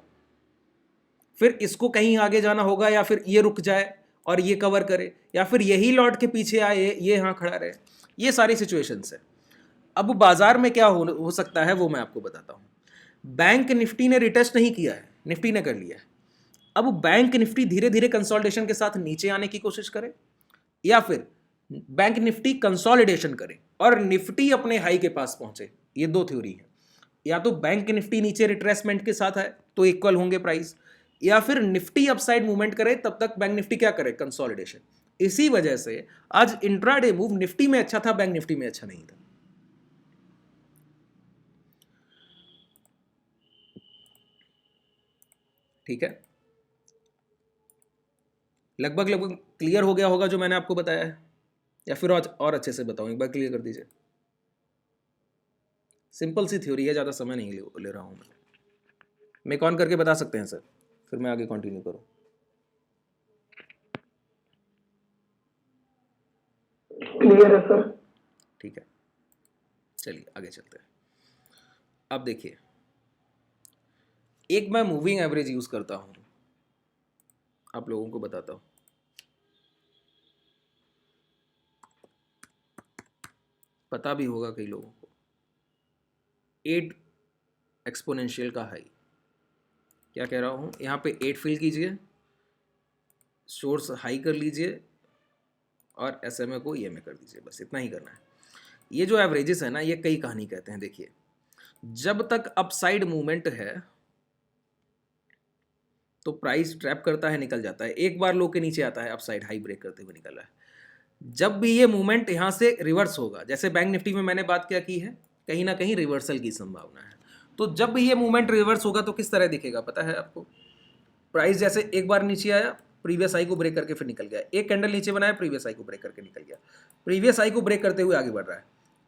फिर इसको कहीं आगे जाना होगा, या फिर ये रुक जाए और ये कवर करे, या फिर यही लौट के पीछे आए, ये यहाँ खड़ा रहे। ये सारी सिचुएशंस है। अब बाजार में क्या हो सकता है वो मैं आपको बताता हूँ। बैंक निफ्टी ने रिटेस्ट नहीं किया है, निफ्टी ने कर लिया है। अब बैंक निफ्टी धीरे धीरे कंसोलिडेशन के साथ नीचे आने की कोशिश करे, या फिर बैंक निफ्टी कंसोलिडेशन करे और निफ्टी अपने हाई के पास पहुंचे। ये दो थ्योरी है, या तो बैंक निफ्टी नीचे रिट्रेसमेंट के साथ है तो इक्वल होंगे प्राइस, या फिर निफ्टी अपसाइड मूवमेंट करे, तब तक बैंक निफ्टी क्या करे, कंसोलिडेशन। इसी वजह से आज इंट्राडे मूव निफ्टी में अच्छा था, बैंक निफ्टी में अच्छा नहीं था। ठीक है, लगभग क्लियर हो गया होगा जो मैंने आपको बताया है, या फिर और अच्छे से बताऊं, एक बार क्लियर कर दीजिए। सिंपल सी थ्योरी है, ज़्यादा समय नहीं ले रहा हूं मैं। मेक ऑन करके बता सकते हैं सर, फिर मैं आगे कंटिन्यू करूं। क्लियर है सर। ठीक है, चलिए आगे चलते हैं। अब देखिए, एक मैं मूविंग एवरेज यूज करता हूं, आप लोगों को बताता हूं। पता भी होगा कई लोगों को, 8 एक्सपोनेंशियल का हाई। क्या कह रहा हूं, यहां पे 8 फिल कीजिए, सोर्स हाई कर लीजिए और SMA को ये में कर दीजिए, बस इतना ही करना है। ये जो एवरेजेस है ना, ये कई कहानी कहते हैं। देखिए, जब तक अपसाइड मूवमेंट है तो प्राइस ट्रैप करता है, निकल जाता है, एक बार लो के नीचे आता है, अपसाइड हाई ब्रेक करते हुए निकल रहा है। जब भी ये मूवमेंट यहां से रिवर्स होगा, जैसे बैंक निफ्टी में मैंने बात क्या की है, कहीं ना कहीं रिवर्सल की संभावना है। तो जब भी ये मूवमेंट रिवर्स होगा तो किस तरह दिखेगा पता है आपको? प्राइस जैसे एक बार नीचे आया, प्रीवियस हाई को ब्रेक करके फिर निकल गया, एक कैंडल नीचे बनाया, प्रीवियस हाई को ब्रेक करके निकल गया, प्रीवियस हाई को ब्रेक करते हुए आगे बढ़ रहा है।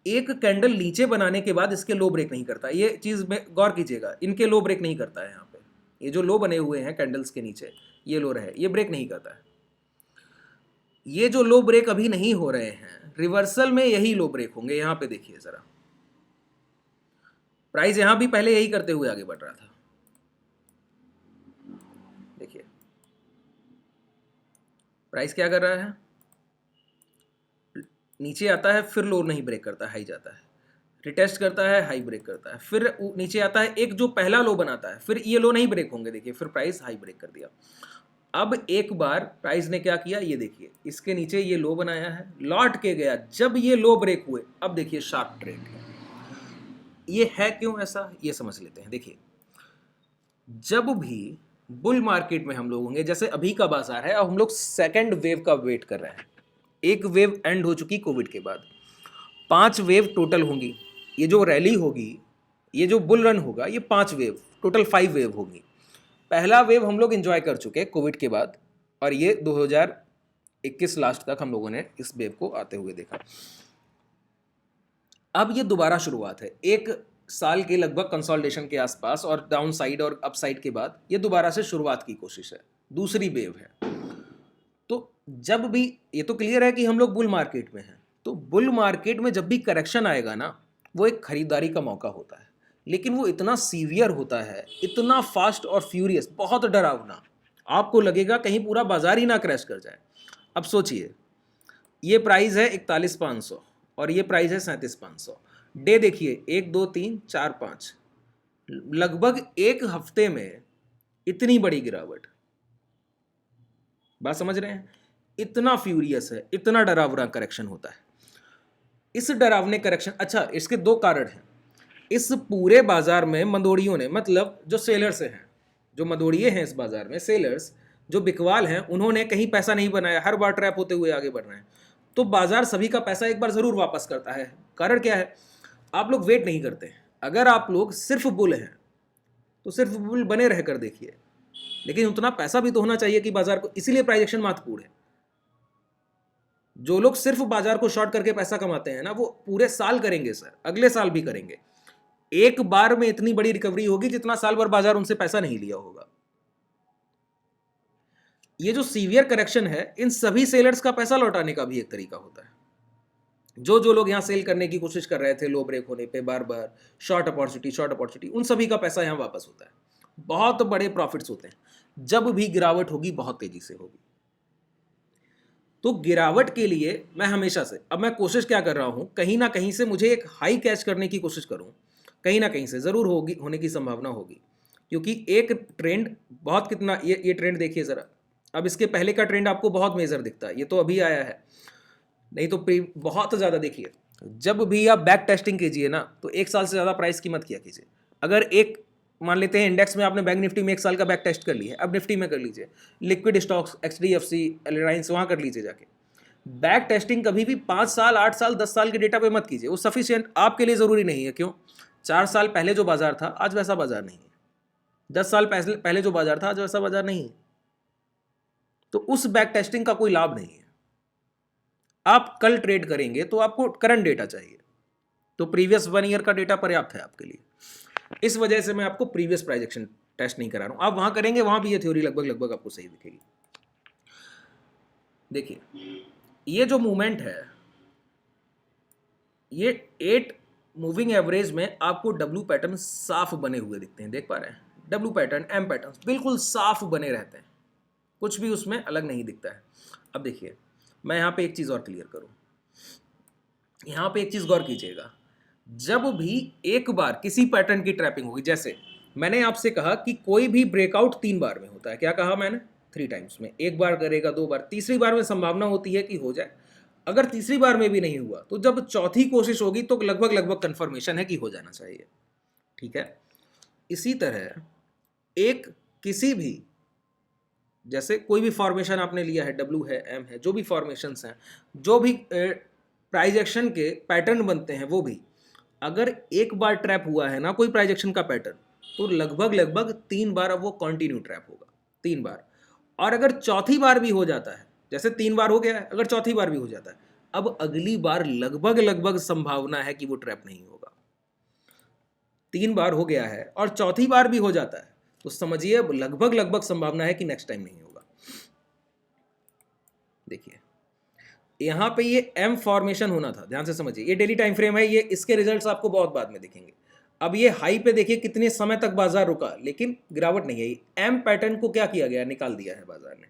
एक कैंडल नीचे बनाने के बाद इसके लो ब्रेक नहीं करता, ये चीज में गौर कीजिएगा, इनके लो ब्रेक नहीं करता है। यहाँ पे ये जो लो बने हुए हैं कैंडल्स के नीचे, ये लो रहे, ये ब्रेक नहीं करता है। ये जो लो ब्रेक अभी नहीं हो रहे हैं, रिवर्सल में यही लो ब्रेक होंगे। यहां पे देखिए जरा, प्राइस यहां भी पहले यही करते हुए आगे बढ़ रहा था। देखिए प्राइस क्या कर रहा है, नीचे आता है, फिर लो नहीं ब्रेक करता, हाई जाता है, रिटेस्ट करता है, हाई ब्रेक करता है, फिर नीचे आता है, एक जो पहला लो बनाता है, फिर ये लो नहीं ब्रेक होंगे। देखिए फिर प्राइस हाई ब्रेक कर दिया। अब एक बार प्राइस ने क्या किया, ये देखिए, इसके नीचे ये लो बनाया है, लौट के गया, जब ये लो ब्रेक हुए, अब देखिए शार्प ट्रेंड है। ये है क्यों ऐसा, ये समझ लेते हैं। देखिए, जब भी बुल मार्केट में हम लोग होंगे, जैसे अभी का बाजार है, अब हम लोग सेकंड वेव का वेट कर रहे हैं। एक वेव एंड हो चुकी कोविड के बाद, 5 वेव टोटल होंगी। ये जो रैली होगी, ये जो बुल रन होगा, ये 5 वेव, टोटल 5 वेव होगी। पहला वेव हम लोग एंजॉय कर चुके हैं कोविड के बाद, और ये 2021 लास्ट तक हम लोगों ने इस वेव को आते हुए देखा। अब ये दोबारा शुरुआत है, 1 साल के लगभग कंसोलिडेशन के आसपास और डाउन साइड और अप साइड के बाद ये दोबारा से शुरुआत की कोशिश है, दूसरी वेव है। तो जब भी, ये तो क्लियर है कि हम लोग बुल मार्केट में हैं, तो बुल मार्केट में जब भी करेक्शन आएगा ना, वो एक खरीदारी का मौका होता है, लेकिन वो इतना सीवियर होता है, इतना फास्ट और फ्यूरियस, बहुत डरावना, आपको लगेगा कहीं पूरा बाजार ही ना क्रैश कर जाए। अब सोचिए, ये प्राइस है 41,500 और ये प्राइस है 37,500। डे देखिए, 1 2 3 4 5, लगभग एक हफ्ते में इतनी बड़ी गिरावट। बात समझ रहे हैं? इतना फ्यूरियस है, इतना डरावना करेक्शन होता है। इस डरावने करेक्शन, अच्छा इसके 2 कारण हैं। इस पूरे बाजार में मंदोड़ियों ने, मतलब जो सेलर्स हैं, जो मंदोड़िए हैं इस बाजार में, सेलर्स जो बिकवाल हैं, उन्होंने कहीं पैसा नहीं बनाया, हर बार ट्रैप होते हुए आगे बढ़ रहे हैं। तो बाजार सभी का पैसा एक बार जरूर वापस करता है। कारण क्या है? आप लोग वेट नहीं करते। अगर आप लोग सिर्फ बुल हैं तो सिर्फ बुल बने रहकर देखिए, लेकिन उतना पैसा भी तो होना चाहिए कि बाजार को, इसीलिए प्राइस एक्शन महत्वपूर्ण है। जो लोग सिर्फ बाजार को शॉर्ट करके पैसा कमाते हैं ना, वो पूरे साल करेंगे सर, अगले साल भी करेंगे। एक बार में इतनी बड़ी रिकवरी होगी जितना साल भर बाजार उनसे पैसा नहीं लिया होगा। ये जो सीवियर करेक्शन है, इन सभी सेलर्स का पैसा लौटाने का भी एक तरीका होता है। जो लोग यहां सेल करने की कोशिश कर रहे थे लो ब्रेक होने पे, बार बार शॉर्ट अपॉर्चुनिटी, उन सभी का पैसा यहां वापस होता है। बहुत बड़े प्रॉफिट्स होते हैं। जब भी गिरावट होगी, बहुत तेजी से होगी। तो गिरावट के लिए मैं हमेशा से, अब मैं कोशिश क्या कर रहा हूं, कहीं ना कहीं से मुझे एक हाई कैच करने की कोशिश करूं, कहीं ना कहीं से जरूर होगी, होने की संभावना होगी। क्योंकि एक ट्रेंड बहुत, कितना ये ट्रेंड देखिए जरा, अब इसके पहले का ट्रेंड आपको बहुत मेजर दिखता है, ये तो अभी आया है, नहीं तो बहुत ज़्यादा। देखिए, जब भी आप बैक टेस्टिंग कीजिए ना, तो 1 साल से ज़्यादा प्राइस की मत किया कीजिए। अगर एक, मान लेते हैं इंडेक्स में आपने बैंक निफ्टी में 1 साल का बैक टेस्ट कर लिया है, अब निफ्टी में कर लीजिए, लिक्विड स्टॉक्स, HDFC, रिलायंस, वहाँ कर लीजिए जाके। बैक टेस्टिंग कभी भी 5 साल, 8 साल, 10 साल के डेटा पे मत कीजिए, वो सफिशिएंट आपके लिए ज़रूरी नहीं है। क्यों? 4 साल पहले जो बाजार था, आज वैसा बाजार नहीं है। 10 साल पहले जो बाजार था, आज वैसा बाजार नहीं है। तो उस बैक टेस्टिंग का कोई लाभ नहीं है। आप कल ट्रेड करेंगे तो आपको करंट डेटा चाहिए, तो प्रीवियस 1 ईयर का डेटा पर्याप्त है आपके लिए। इस वजह से मैं आपको प्रीवियस प्राइस एक्शन टेस्ट नहीं करा रहा हूं। आप वहां करेंगे, वहां भी ये थ्योरी लगभग आपको सही दिखेगी। देखिए, ये जो मूवमेंट है, ये 8 मूविंग एवरेज में आपको डब्ल्यू पैटर्न साफ बने हुए दिखते हैं, देख पा रहे हैं? डब्ल्यू पैटर्न, एम पैटर्न बिल्कुल साफ बने रहते हैं, कुछ भी उसमें अलग नहीं दिखता है। अब देखिए, मैं यहाँ पे एक चीज़ और क्लियर करूँ, यहाँ पे एक चीज़ गौर कीजिएगा। जब भी एक बार किसी पैटर्न की ट्रैपिंग होगी, जैसे मैंने आपसे कहा कि कोई भी ब्रेकआउट 3 बार में होता है। क्या कहा मैंने? 3 टाइम्स में। 1 बार करेगा, 2 बार, तीसरी बार में संभावना होती है कि हो जाए। अगर तीसरी बार में भी नहीं हुआ, तो जब चौथी कोशिश होगी तो लगभग कंफर्मेशन है कि हो जाना चाहिए। ठीक है? इसी तरह एक किसी भी, जैसे कोई भी फॉर्मेशन आपने लिया है, डब्ल्यू है, एम है, जो भी फॉर्मेशंस हैं, जो भी प्राइस एक्शन के पैटर्न बनते हैं, वो भी अगर एक बार ट्रैप हुआ है ना कोई प्राइस एक्शन का पैटर्न, तो लगभग 3 बार अब वो कंटिन्यू ट्रैप होगा, 3 बार। और अगर चौथी बार भी हो जाता है, जैसे 3 बार हो गया है, अगर चौथी बार भी हो जाता है, अब अगली बार लगभग संभावना है कि वो ट्रैप नहीं होगा। 3 बार हो गया है और चौथी बार भी हो जाता है, तो समझिए अब लगभग संभावना है कि नेक्स्ट टाइम नहीं होगा। देखिए, यहां पे ये एम फॉर्मेशन होना था, ध्यान से समझिए। ये डेली टाइम फ्रेम है, ये इसके रिजल्ट्स आपको बहुत बाद में दिखेंगे। अब ये हाई पे देखिए कितने समय तक बाजार रुका, लेकिन गिरावट नहीं आई। एम पैटर्न को क्या किया गया? निकाल दिया है बाजार ने,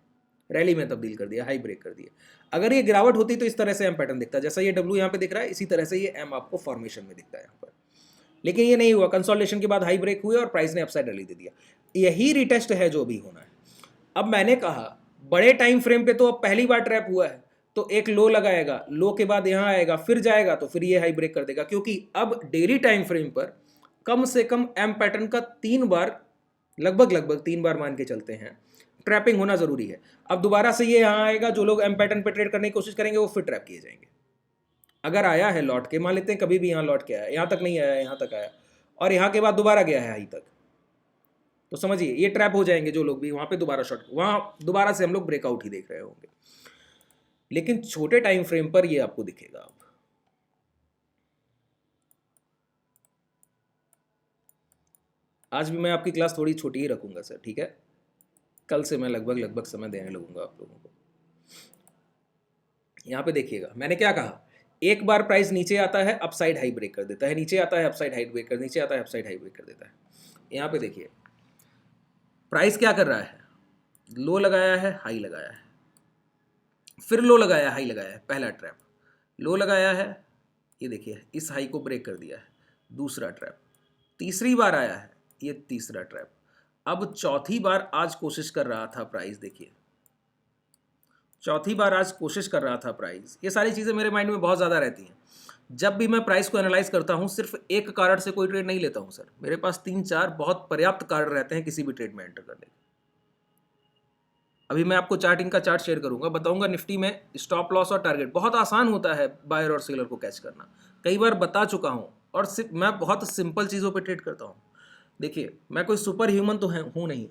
रैली में तब्दील कर दिया, हाई ब्रेक कर दिया। अगर ये गिरावट होती तो इस तरह से एम पैटर्न दिखता, जैसा ये डब्ल्यू यहाँ पे दिख रहा है, इसी तरह से ये एम आपको फॉर्मेशन में दिखता है यहाँ पर। लेकिन ये नहीं हुआ, कंसोलिडेशन के बाद हाई ब्रेक हुए और प्राइस ने अपसाइड रैली दे दिया। यही रिटेस्ट है जो भी होना है। अब मैंने कहा बड़े टाइम फ्रेम पे तो अब पहली बार ट्रैप हुआ है, तो एक लो लगाएगा, लो के बाद यहाँ आएगा, फिर जाएगा, तो फिर ये हाई ब्रेक कर देगा। क्योंकि अब डेली टाइम फ्रेम पर कम से कम एम पैटर्न का 3 बार, लगभग 3 बार मान के चलते हैं, ट्रैपिंग होना ज़रूरी है। अब दोबारा से ये यहाँ आएगा, जो लोग एम पैटर्न पे ट्रेड करने की कोशिश करेंगे वो फिर ट्रैप किए जाएंगे। अगर आया है लौट के, मान लेते हैं कभी भी यहाँ लौट के आया, यहाँ तक नहीं आया, यहाँ तक आया और यहाँ के बाद दोबारा गया है हाई तक, तो समझिए ये ट्रैप हो जाएंगे जो लोग भी वहाँ पे दोबारा शॉर्ट, वहाँ दोबारा से हम लोग ब्रेकआउट ही देख रहे होंगे। लेकिन छोटे टाइम फ्रेम पर ये आपको दिखेगा। अब आज भी मैं आपकी क्लास थोड़ी छोटी ही रखूंगा सर, ठीक है? कल से मैं लगभग समय देने लगूंगा आप लोगों को। यहाँ पे देखिएगा मैंने क्या कहा, एक बार प्राइस नीचे आता है अपसाइड हाई ब्रेक कर देता है, नीचे आता है अपसाइड हाई ब्रेक कर, नीचे आता है अपसाइड हाई ब्रेक कर देता है। यहाँ पे देखिए प्राइस क्या कर रहा है, लो लगाया है, हाई लगाया है, फिर लो लगाया, हाई लगाया है, पहला ट्रैप। लो लगाया है, ये देखिए इस हाई को ब्रेक कर दिया है, दूसरा ट्रैप। तीसरी बार आया है, ये तीसरा ट्रैप। अब चौथी बार आज कोशिश कर रहा था प्राइस, देखिए चौथी बार आज कोशिश कर रहा था प्राइस। ये सारी चीज़ें मेरे माइंड में बहुत ज़्यादा रहती हैं। जब भी मैं प्राइस को एनालाइज करता हूँ सिर्फ एक कारण से कोई ट्रेड नहीं लेता हूँ सर, मेरे पास 3-4 बहुत पर्याप्त कारण रहते हैं किसी भी ट्रेड में एंटर करने के। अभी मैं आपको चार्टिंग का चार्ट शेयर करूंगा, बताऊंगा निफ्टी में स्टॉप लॉस और टारगेट बहुत आसान होता है बायर और सेलर को कैच करना, कई बार बता चुका हूँ। और सिर्फ मैं बहुत सिंपल चीज़ों पे ट्रेड करता हूँ। देखिए मैं कोई सुपर ह्यूमन तो हूँ नहीं,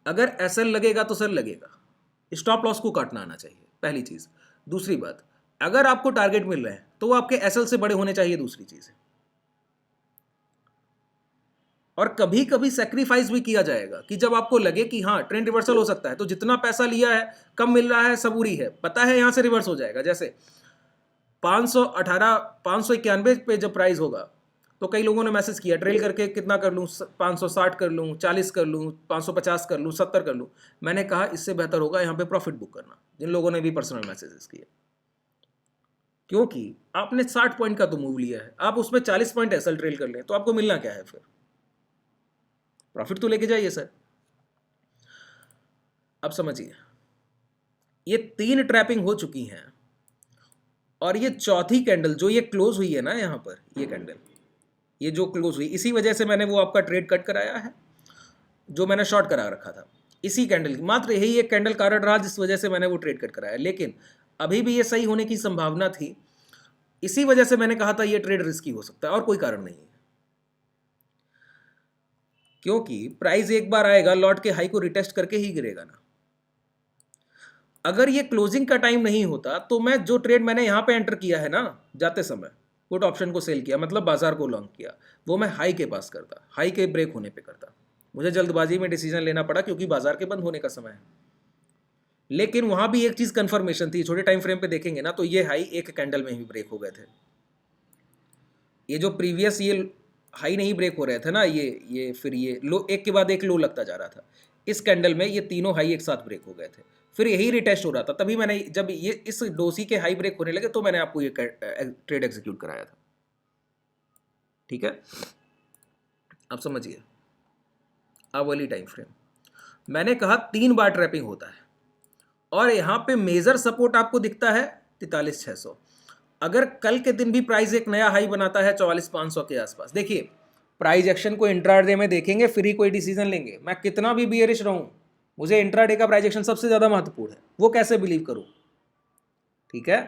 अगर एसएल लगेगा तो सर लगेगा, स्टॉप लॉस को काटना आना चाहिए, पहली चीज़। दूसरी बात, अगर आपको टारगेट मिल रहे हैं तो वो आपके एसएल से बड़े होने चाहिए, दूसरी चीज़ है। और कभी कभी सेक्रीफाइस भी किया जाएगा कि जब आपको लगे कि हाँ ट्रेंड रिवर्सल हो सकता है, तो जितना पैसा लिया है कम मिल रहा है, सबूरी है, पता है यहाँ से रिवर्स हो जाएगा। जैसे 591 पे जब प्राइस होगा तो कई लोगों ने मैसेज किया ट्रेल करके कितना कर लूँ, 560 कर लूँ, 40 कर लूँ, 550 कर लूँ, 70 कर लूँ। मैंने कहा इससे बेहतर होगा यहाँ पे प्रॉफिट बुक करना, जिन लोगों ने भी पर्सनल मैसेजेस किए, क्योंकि आपने 60 पॉइंट का तो मूव लिया है, आप उसमें 40 पॉइंट एसएल ट्रेल कर लें तो आपको मिलना क्या है, फिर प्रॉफिट तो लेके जाइए सर। अब समझिए ये 3 ट्रैपिंग हो चुकी हैं और ये चौथी कैंडल जो ये क्लोज हुई है ना, यहाँ पर ये कैंडल ये जो क्लोज हुई, इसी वजह से मैंने वो आपका ट्रेड कट कराया है जो मैंने शॉर्ट करा रखा था। इसी कैंडल की मात्र यही एक कैंडल कारण रहा जिस वजह से मैंने वो ट्रेड कट कराया, लेकिन अभी भी ये सही होने की संभावना थी। इसी वजह से मैंने कहा था ये ट्रेड रिस्की हो सकता है और कोई कारण नहीं है, क्योंकि प्राइस एक बार आएगा लौट के हाई को रिटेस्ट करके ही गिरेगा ना। अगर ये क्लोजिंग का टाइम नहीं होता तो मैं जो ट्रेड मैंने यहां पे एंटर किया है ना, जाते समय पुट ऑप्शन को सेल किया, मतलब बाजार को लॉन्ग किया, वो मैं हाई के पास करता, हाई के ब्रेक होने पे करता। मुझे जल्दबाजी में डिसीजन लेना पड़ा क्योंकि बाजार के बंद होने का समय है, लेकिन वहां भी एक चीज कंफर्मेशन थी। छोटे टाइम फ्रेम पे देखेंगे ना तो ये हाई एक कैंडल में ही ब्रेक हो गए थे। ये जो प्रीवियस ये हाई नहीं ब्रेक हो रहे थे ना, ये फिर ये लो, एक के बाद एक लो लगता जा रहा था। इस कैंडल में ये तीनों हाई एक साथ ब्रेक हो गए थे, फिर यही रिटेस्ट हो रहा था। तभी मैंने जब ये इस डोसी के हाई ब्रेक होने लगे तो मैंने आपको ये ट्रेड एग्जीक्यूट कराया था, ठीक है? अब समझिए अब वाली टाइम फ्रेम मैंने कहा 3 बार ट्रैपिंग होता है और यहाँ पे मेजर सपोर्ट आपको दिखता है 43,600। अगर कल के दिन भी प्राइस एक नया हाई बनाता है 44,500 के आसपास, देखिए प्राइस एक्शन को इंट्राडे में देखेंगे फिर ही कोई डिसीजन लेंगे। मैं कितना भी बियरिश रहूं, मुझे इंट्राडे का प्राइस एक्शन सबसे ज्यादा महत्वपूर्ण है, वो कैसे बिलीव करूं, ठीक है?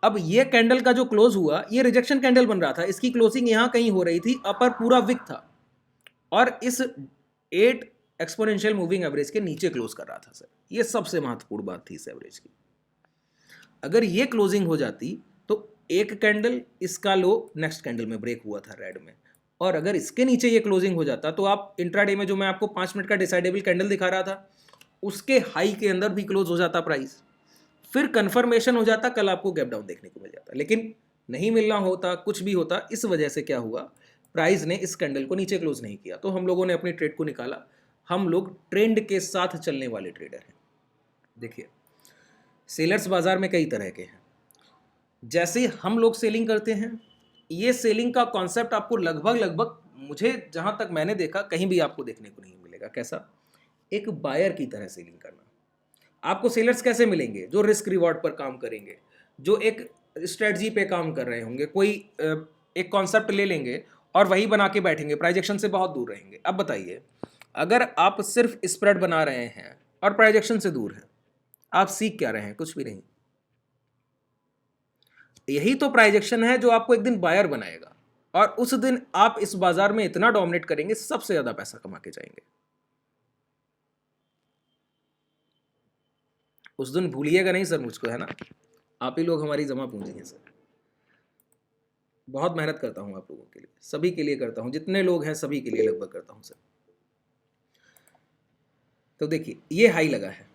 अब ये कैंडल का जो क्लोज हुआ ये रिजेक्शन कैंडल बन रहा था, इसकी क्लोजिंग यहां कहीं हो रही थी, अपर पूरा विक था और इस 8 एक्सपोनेंशियल मूविंग एवरेज के नीचे क्लोज कर रहा था सर। ये सबसे महत्वपूर्ण बात थी इस एवरेज की। अगर ये क्लोजिंग हो जाती तो एक कैंडल इसका लो नेक्स्ट कैंडल में ब्रेक हुआ था रेड में, और अगर इसके नीचे ये क्लोजिंग हो जाता तो आप इंट्राडे में जो मैं आपको 5 मिनट का डिसाइडेबल कैंडल दिखा रहा था उसके हाई के अंदर भी क्लोज हो जाता प्राइस, फिर कंफर्मेशन हो जाता, कल आपको गैप डाउन देखने को मिल जाता। लेकिन नहीं मिलना होता, कुछ भी होता, इस वजह से क्या हुआ, प्राइस ने इस कैंडल को नीचे क्लोज नहीं किया तो हम लोगों ने अपनी ट्रेड को निकाला। हम लोग ट्रेंड के साथ चलने वाले ट्रेडर हैं। देखिए सेलर्स बाजार में कई तरह के हैं, जैसे हम लोग सेलिंग करते हैं, ये सेलिंग का कॉन्सेप्ट आपको लगभग मुझे जहां तक मैंने देखा कहीं भी आपको देखने को नहीं मिलेगा। कैसा? एक बायर की तरह सेलिंग करना। आपको सेलर्स कैसे मिलेंगे? जो रिस्क रिवॉर्ड पर काम करेंगे, जो एक स्ट्रेटजी पे काम कर रहे होंगे, कोई एक कॉन्सेप्ट ले लेंगे और वही बना के बैठेंगे, प्राइजेक्शन से बहुत दूर रहेंगे। अब बताइए अगर आप सिर्फ स्प्रेड बना रहे हैं और प्राइस एक्शन से दूर है। आप सीख क्या रहे हैं? कुछ भी नहीं। यही तो प्राइस एक्शन है जो आपको एक दिन बायर बनाएगा, और उस दिन आप इस बाजार में इतना डोमिनेट करेंगे, सबसे ज्यादा पैसा कमा के जाएंगे। उस दिन भूलिएगा नहीं सर मुझको, है ना? आप ही लोग हमारी जमा पूंजी हैं सर। बहुत मेहनत करता हूं आप लोगों के लिए, सभी के लिए करता हूं, जितने लोग हैं सभी के लिए लगभग करता हूं सर। तो देखिए ये हाई लगा है,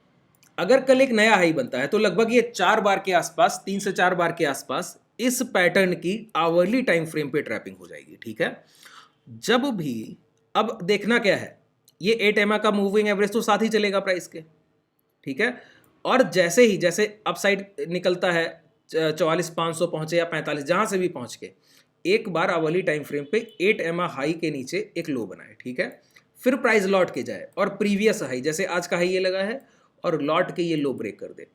अगर कल एक नया हाई बनता है तो लगभग ये 4 बार के आसपास, 3 से 4 बार के आसपास इस पैटर्न की आवरली टाइम फ्रेम पे ट्रैपिंग हो जाएगी। ठीक है, जब भी, अब देखना क्या है, ये 8 एमए का मूविंग एवरेज तो साथ ही चलेगा प्राइस के। ठीक है, और जैसे ही जैसे अपसाइड निकलता है 44,500 पहुंचे या 45, जहां से भी पहुंच के एक बार आवली टाइम फ्रेम पे 8 एमए हाई के नीचे एक लो बनाए। ठीक है, फिर प्राइस लौट के जाए और प्रीवियस हाई, जैसे आज का हाई ये लगा है, और लौट के ये लो ब्रेक कर दे।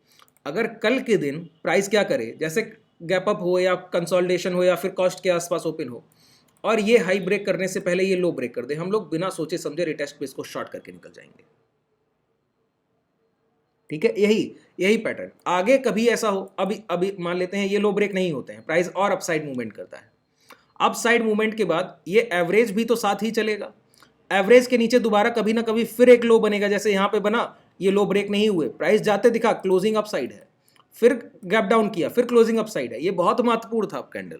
अगर कल के दिन प्राइस क्या करे, जैसे गैप अप हो या कंसोलिडेशन हो या फिर कॉस्ट के आसपास ओपन हो, और ये हाई ब्रेक करने से पहले ये लो ब्रेक कर दे, हम लोग बिना सोचे समझे रिटेस्ट पे इसको शॉर्ट करके निकल जाएंगे। ठीक है, यही यही पैटर्न आगे कभी ऐसा हो, अभी अभी मान लेते हैं ये लो ब्रेक नहीं होते हैं, प्राइस और अपसाइड मूवमेंट करता है। अपसाइड मूवमेंट के बाद ये एवरेज भी तो साथ ही चलेगा, एवरेज के नीचे दोबारा कभी ना कभी फिर एक लो बनेगा, जैसे यहां पे बना, ये लो ब्रेक नहीं हुए, प्राइस जाते दिखा क्लोजिंग अपसाइड है, फिर गैप डाउन किया, फिर क्लोजिंग अपसाइड है। ये बहुत महत्वपूर्ण था कैंडल।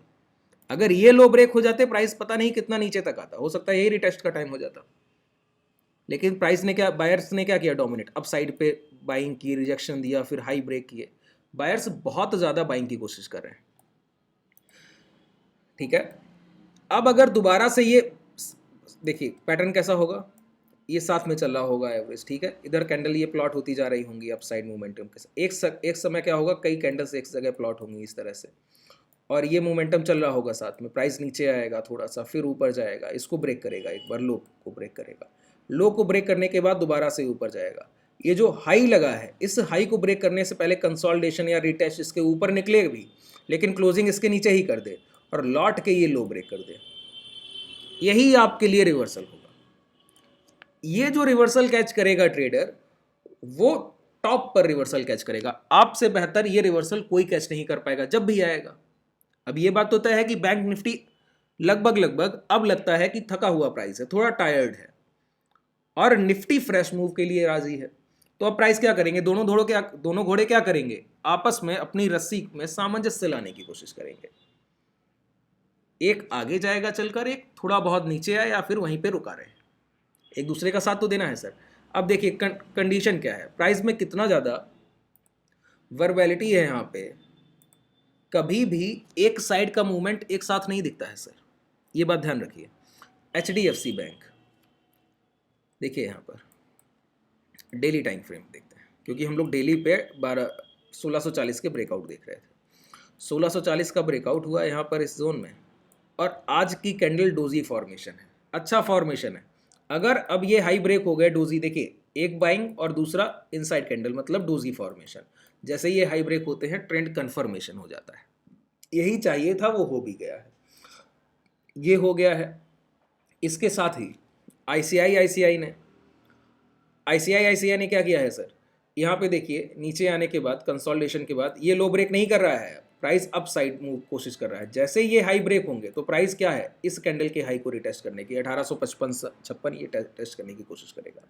अगर ये लो ब्रेक हो जाते, प्राइस पता नहीं कितना नीचे तक आता, हो सकता है यही रिटेस्ट का टाइम हो जाता। लेकिन प्राइस ने क्या, बायर्स ने क्या किया, डोमिनेट अप साइड पे बाइंग की, रिजेक्शन दिया, फिर हाई ब्रेक किए। बायर्स बहुत ज़्यादा बाइंग की कोशिश कर रहे हैं। ठीक है, अब अगर दोबारा से ये देखिए पैटर्न कैसा होगा, ये साथ में चल रहा होगा एवरेज। ठीक है, इधर कैंडल ये प्लॉट होती जा रही होंगी अपसाइड मोमेंटम के साथ, एक समय क्या होगा, कई कैंडल्स एक जगह प्लॉट होंगी इस तरह से, और ये मोमेंटम चल रहा होगा साथ में, प्राइस नीचे आएगा थोड़ा सा, फिर ऊपर जाएगा, इसको ब्रेक करेगा, एक बार लो को ब्रेक करेगा, लो को ब्रेक करने के बाद दोबारा से ऊपर जाएगा। ये जो हाई लगा है, इस हाई को ब्रेक करने से पहले कंसोलिडेशन या रिटेस्ट इसके ऊपर निकले भी, लेकिन क्लोजिंग इसके नीचे ही कर दे और लौट के ये लो ब्रेक कर दे, यही आपके लिए रिवर्सल होगा। ये जो रिवर्सल कैच करेगा ट्रेडर, वो टॉप पर रिवर्सल कैच करेगा, आपसे बेहतर ये रिवर्सल कोई कैच नहीं कर पाएगा जब भी आएगा। अब ये बात तो तय है कि बैंक निफ्टी लगभग लगभग अब लगता है कि थका हुआ प्राइस है, थोड़ा टायर्ड है, और निफ्टी फ्रेश मूव के लिए राजी है। तो अब प्राइस क्या करेंगे, दोनों घोड़े क्या करेंगे, आपस में अपनी रस्सी में सामंजस्य लाने की कोशिश करेंगे। एक आगे जाएगा चलकर, एक थोड़ा बहुत नीचे आए या फिर वहीं पे रुका रहे, एक दूसरे का साथ तो देना है सर। अब देखिए कंडीशन क्या है, प्राइस में कितना ज़्यादा वर्बैलिटी है यहाँ पे, कभी भी एक साइड का मूवमेंट एक साथ नहीं दिखता है सर, ये बात ध्यान रखिए। HDFC बैंक देखिए, यहाँ पर डेली टाइम फ्रेम देखते हैं, क्योंकि हम लोग डेली पे 1640 के ब्रेकआउट देख रहे थे। 1640 का ब्रेकआउट हुआ यहाँ पर इस जोन में, और आज की कैंडल डोजी फॉर्मेशन है, अच्छा फॉर्मेशन है। अगर अब ये हाई ब्रेक हो गए, डोजी देखिए, एक बाइंग और दूसरा इनसाइड कैंडल, मतलब डोजी फॉर्मेशन, जैसे ये हाई ब्रेक होते हैं ट्रेंड कन्फर्मेशन हो जाता है, यही चाहिए था, वो हो भी गया है, ये हो गया है। इसके साथ ही ICICI ने क्या किया है सर, यहाँ पे देखिए नीचे आने के बाद, कंसोलिडेशन के बाद ये लो ब्रेक नहीं कर रहा है, प्राइस अप साइड मूव कोशिश कर रहा है। जैसे ये हाई ब्रेक होंगे तो प्राइस क्या है, इस कैंडल के हाई को रिटेस्ट करने की, 1855-56 ये टेस्ट करने की कोशिश करेगा।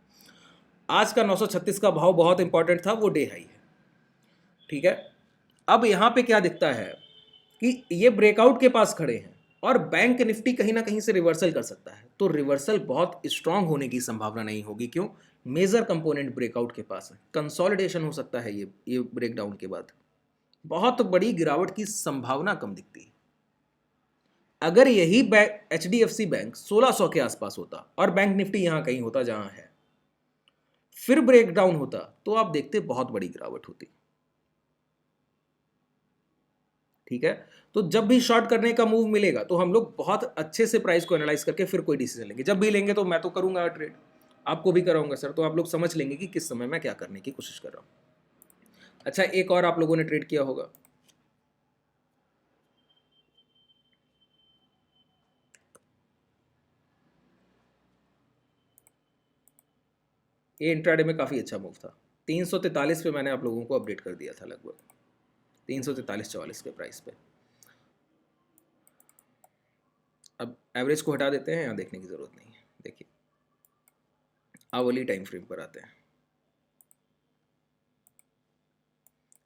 आज का 936 का भाव बहुत इंपॉर्टेंट था, वो डे हाई है। ठीक है, अब यहाँ पे क्या दिखता है कि ये ब्रेकआउट के पास खड़े हैं, और बैंक निफ्टी कहीं ना कहीं से रिवर्सल कर सकता है, तो रिवर्सल बहुत स्ट्रांग होने की संभावना नहीं होगी। क्यों, मेजर कंपोनेंट ब्रेकआउट के पास है, कंसोलिडेशन हो सकता है, ये ब्रेकडाउन के बाद बहुत बड़ी गिरावट की संभावना कम दिखती है। अगर यही HDFC बैंक 1600 के आसपास होता और बैंक निफ्टी यहां कहीं होता जहां है, फिर ब्रेकडाउन होता, तो आप देखते बहुत बड़ी गिरावट होती। ठीक है, तो जब भी शॉर्ट करने का मूव मिलेगा तो हम लोग बहुत अच्छे से प्राइस को एनालाइज करके फिर कोई डिसीजन लेंगे। जब भी लेंगे तो मैं तो करूंगा ट्रेड, आपको भी कराऊंगा सर, तो आप लोग समझ लेंगे कि किस समय मैं क्या करने की कोशिश कर रहा हूं। अच्छा, एक और आप लोगों ने ट्रेड किया होगा, ये इंट्राडे में काफी अच्छा मूव था, 343 पे मैंने आप लोगों को अपडेट कर दिया था, लगभग 343-44 के प्राइस पे। अब एवरेज को हटा देते हैं, यहाँ देखने की ज़रूरत नहीं है। देखिए आवली टाइम फ्रेम पर आते हैं।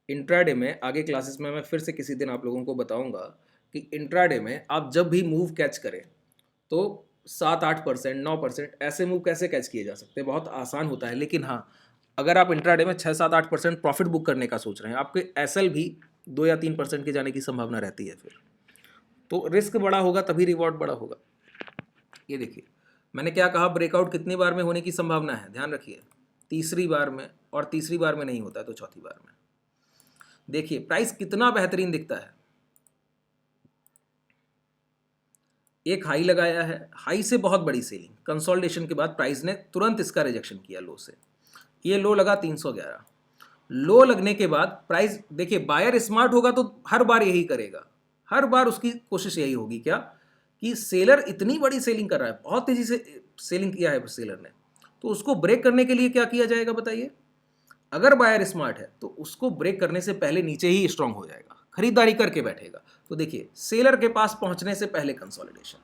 इंट्राडे में आगे क्लासेस में मैं फिर से किसी दिन आप लोगों को बताऊंगा कि इंट्राडे में आप जब भी मूव कैच करें तो 7-8%, 9% ऐसे मूव कैसे कैच किए जा सकते हैं। बहुत आसान होता है, लेकिन हाँ अगर आप इंट्राडे में 6-7-8% प्रॉफिट बुक करने का सोच रहे हैं, आपके एसएल भी 2 या 3% के जाने की संभावना रहती है। फिर तो रिस्क बड़ा होगा तभी रिवॉर्ड बड़ा होगा। ये देखिए मैंने क्या कहा, ब्रेकआउट कितनी बार में होने की संभावना है, ध्यान रखिए, तीसरी बार में, और तीसरी बार में नहीं होता है तो चौथी बार में। देखिए प्राइस कितना बेहतरीन दिखता है। एक हाई लगाया है, हाई से बहुत बड़ी सेलिंग, कंसोलिडेशन के बाद प्राइस ने तुरंत इसका रिजेक्शन किया लो से। ये लो लगा 311। लो लगने के बाद प्राइस, देखिए बायर स्मार्ट होगा तो हर बार यही करेगा, हर बार उसकी कोशिश यही होगी क्या कि सेलर इतनी बड़ी सेलिंग कर रहा है, बहुत तेजी से सेलिंग किया है सेलर ने, तो उसको ब्रेक करने के लिए क्या किया जाएगा बताइए। अगर बायर स्मार्ट है तो उसको ब्रेक करने से पहले नीचे ही स्ट्रांग हो जाएगा, खरीदारी करके बैठेगा। तो देखिए सेलर के पास पहुंचने से पहले कंसोलिडेशन,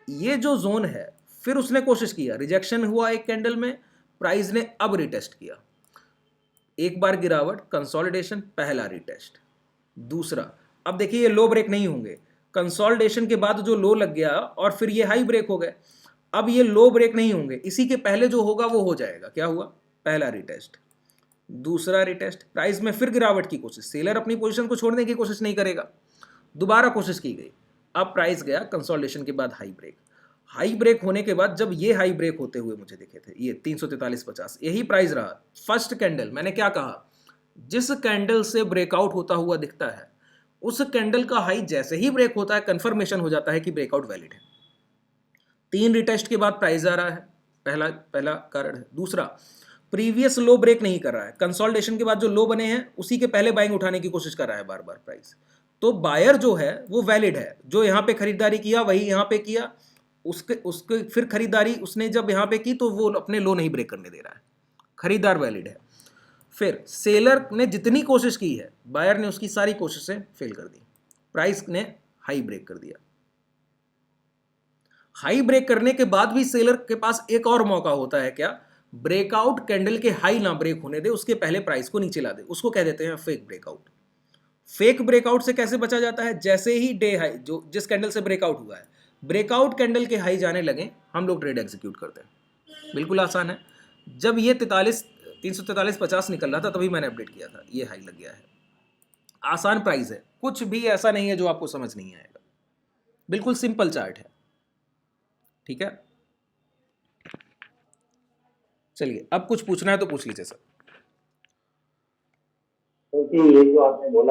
ये जो जोन है, फिर उसने कोशिश किया, रिजेक्शन हुआ एक कैंडल में, प्राइस ने अब रिटेस्ट किया, एक बार गिरावट, कंसोलिडेशन, पहला रिटेस्ट, दूसरा। अब देखिए ये लो ब्रेक नहीं होंगे, कंसोलिडेशन के बाद जो लो लग गया और फिर ये हाई ब्रेक हो गए, अब ये लो ब्रेक नहीं होंगे, इसी के पहले जो होगा वो हो जाएगा। क्या हुआ, पहला रिटेस्ट, दूसरा रिटेस्ट, प्राइस में फिर गिरावट की कोशिश, सेलर अपनी पोजीशन को छोड़ने की कोशिश नहीं करेगा, दोबारा कोशिश की गई, अब प्राइस गया कंसोलिडेशन के बाद हाई ब्रेक। हाई ब्रेक होने के बाद जब ये हाई ब्रेक होते हुए मुझे दिखे थे, ये 343.50 यही प्राइस रहा फर्स्ट कैंडल। मैंने क्या कहा, जिस कैंडल से ब्रेकआउट होता हुआ दिखता है उस कैंडल का हाई जैसे ही ब्रेक होता है कंफर्मेशन हो जाता है कि ब्रेकआउट वैलिड है। 3 रिटेस्ट के बाद प्राइस आ रहा है, पहला पहला कारण है। दूसरा, प्रीवियस लो ब्रेक नहीं कर रहा है, कंसोलिडेशन के बाद जो लो बने हैं उसी के पहले बाइंग उठाने की कोशिश कर रहा है बार बार प्राइस। तो बायर जो है वो वैलिड है, जो यहां पे खरीदारी किया वही यहां पे किया, उसके उसके फिर खरीदारी उसने जब यहां पे की तो वो अपने लो नहीं ब्रेक करने दे रहा है, खरीदार वैलिड है। फिर सेलर ने जितनी कोशिश की है, बायर ने उसकी सारी कोशिशें फेल कर दी, प्राइस ने हाई ब्रेक कर दिया। हाई ब्रेक करने के बाद भी सेलर के पास एक और मौका होता है, क्या, ब्रेकआउट कैंडल के हाई ना ब्रेक होने दे, उसके पहले प्राइस को नीचे ला दे, उसको कह देते हैं फेक ब्रेकआउट। फेक ब्रेकआउट से कैसे बचा जाता है, जैसे ही डे हाई जो जिस कैंडल से ब्रेकआउट हुआ है, ब्रेकआउट कैंडल के हाई जाने लगे, हम लोग ट्रेड एग्जीक्यूट करते हैं। बिल्कुल आसान है। जब ये 343.50 निकल रहा था तभी मैंने अपडेट किया था, ये हाई लग गया है। आसान प्राइस है, कुछ भी ऐसा नहीं है जो आपको समझ नहीं आएगा, बिल्कुल सिंपल चार्ट है। ठीक है, चलिए अब कुछ पूछना है तो पूछ लीजिए सर। क्योंकि ये जो आपने बोला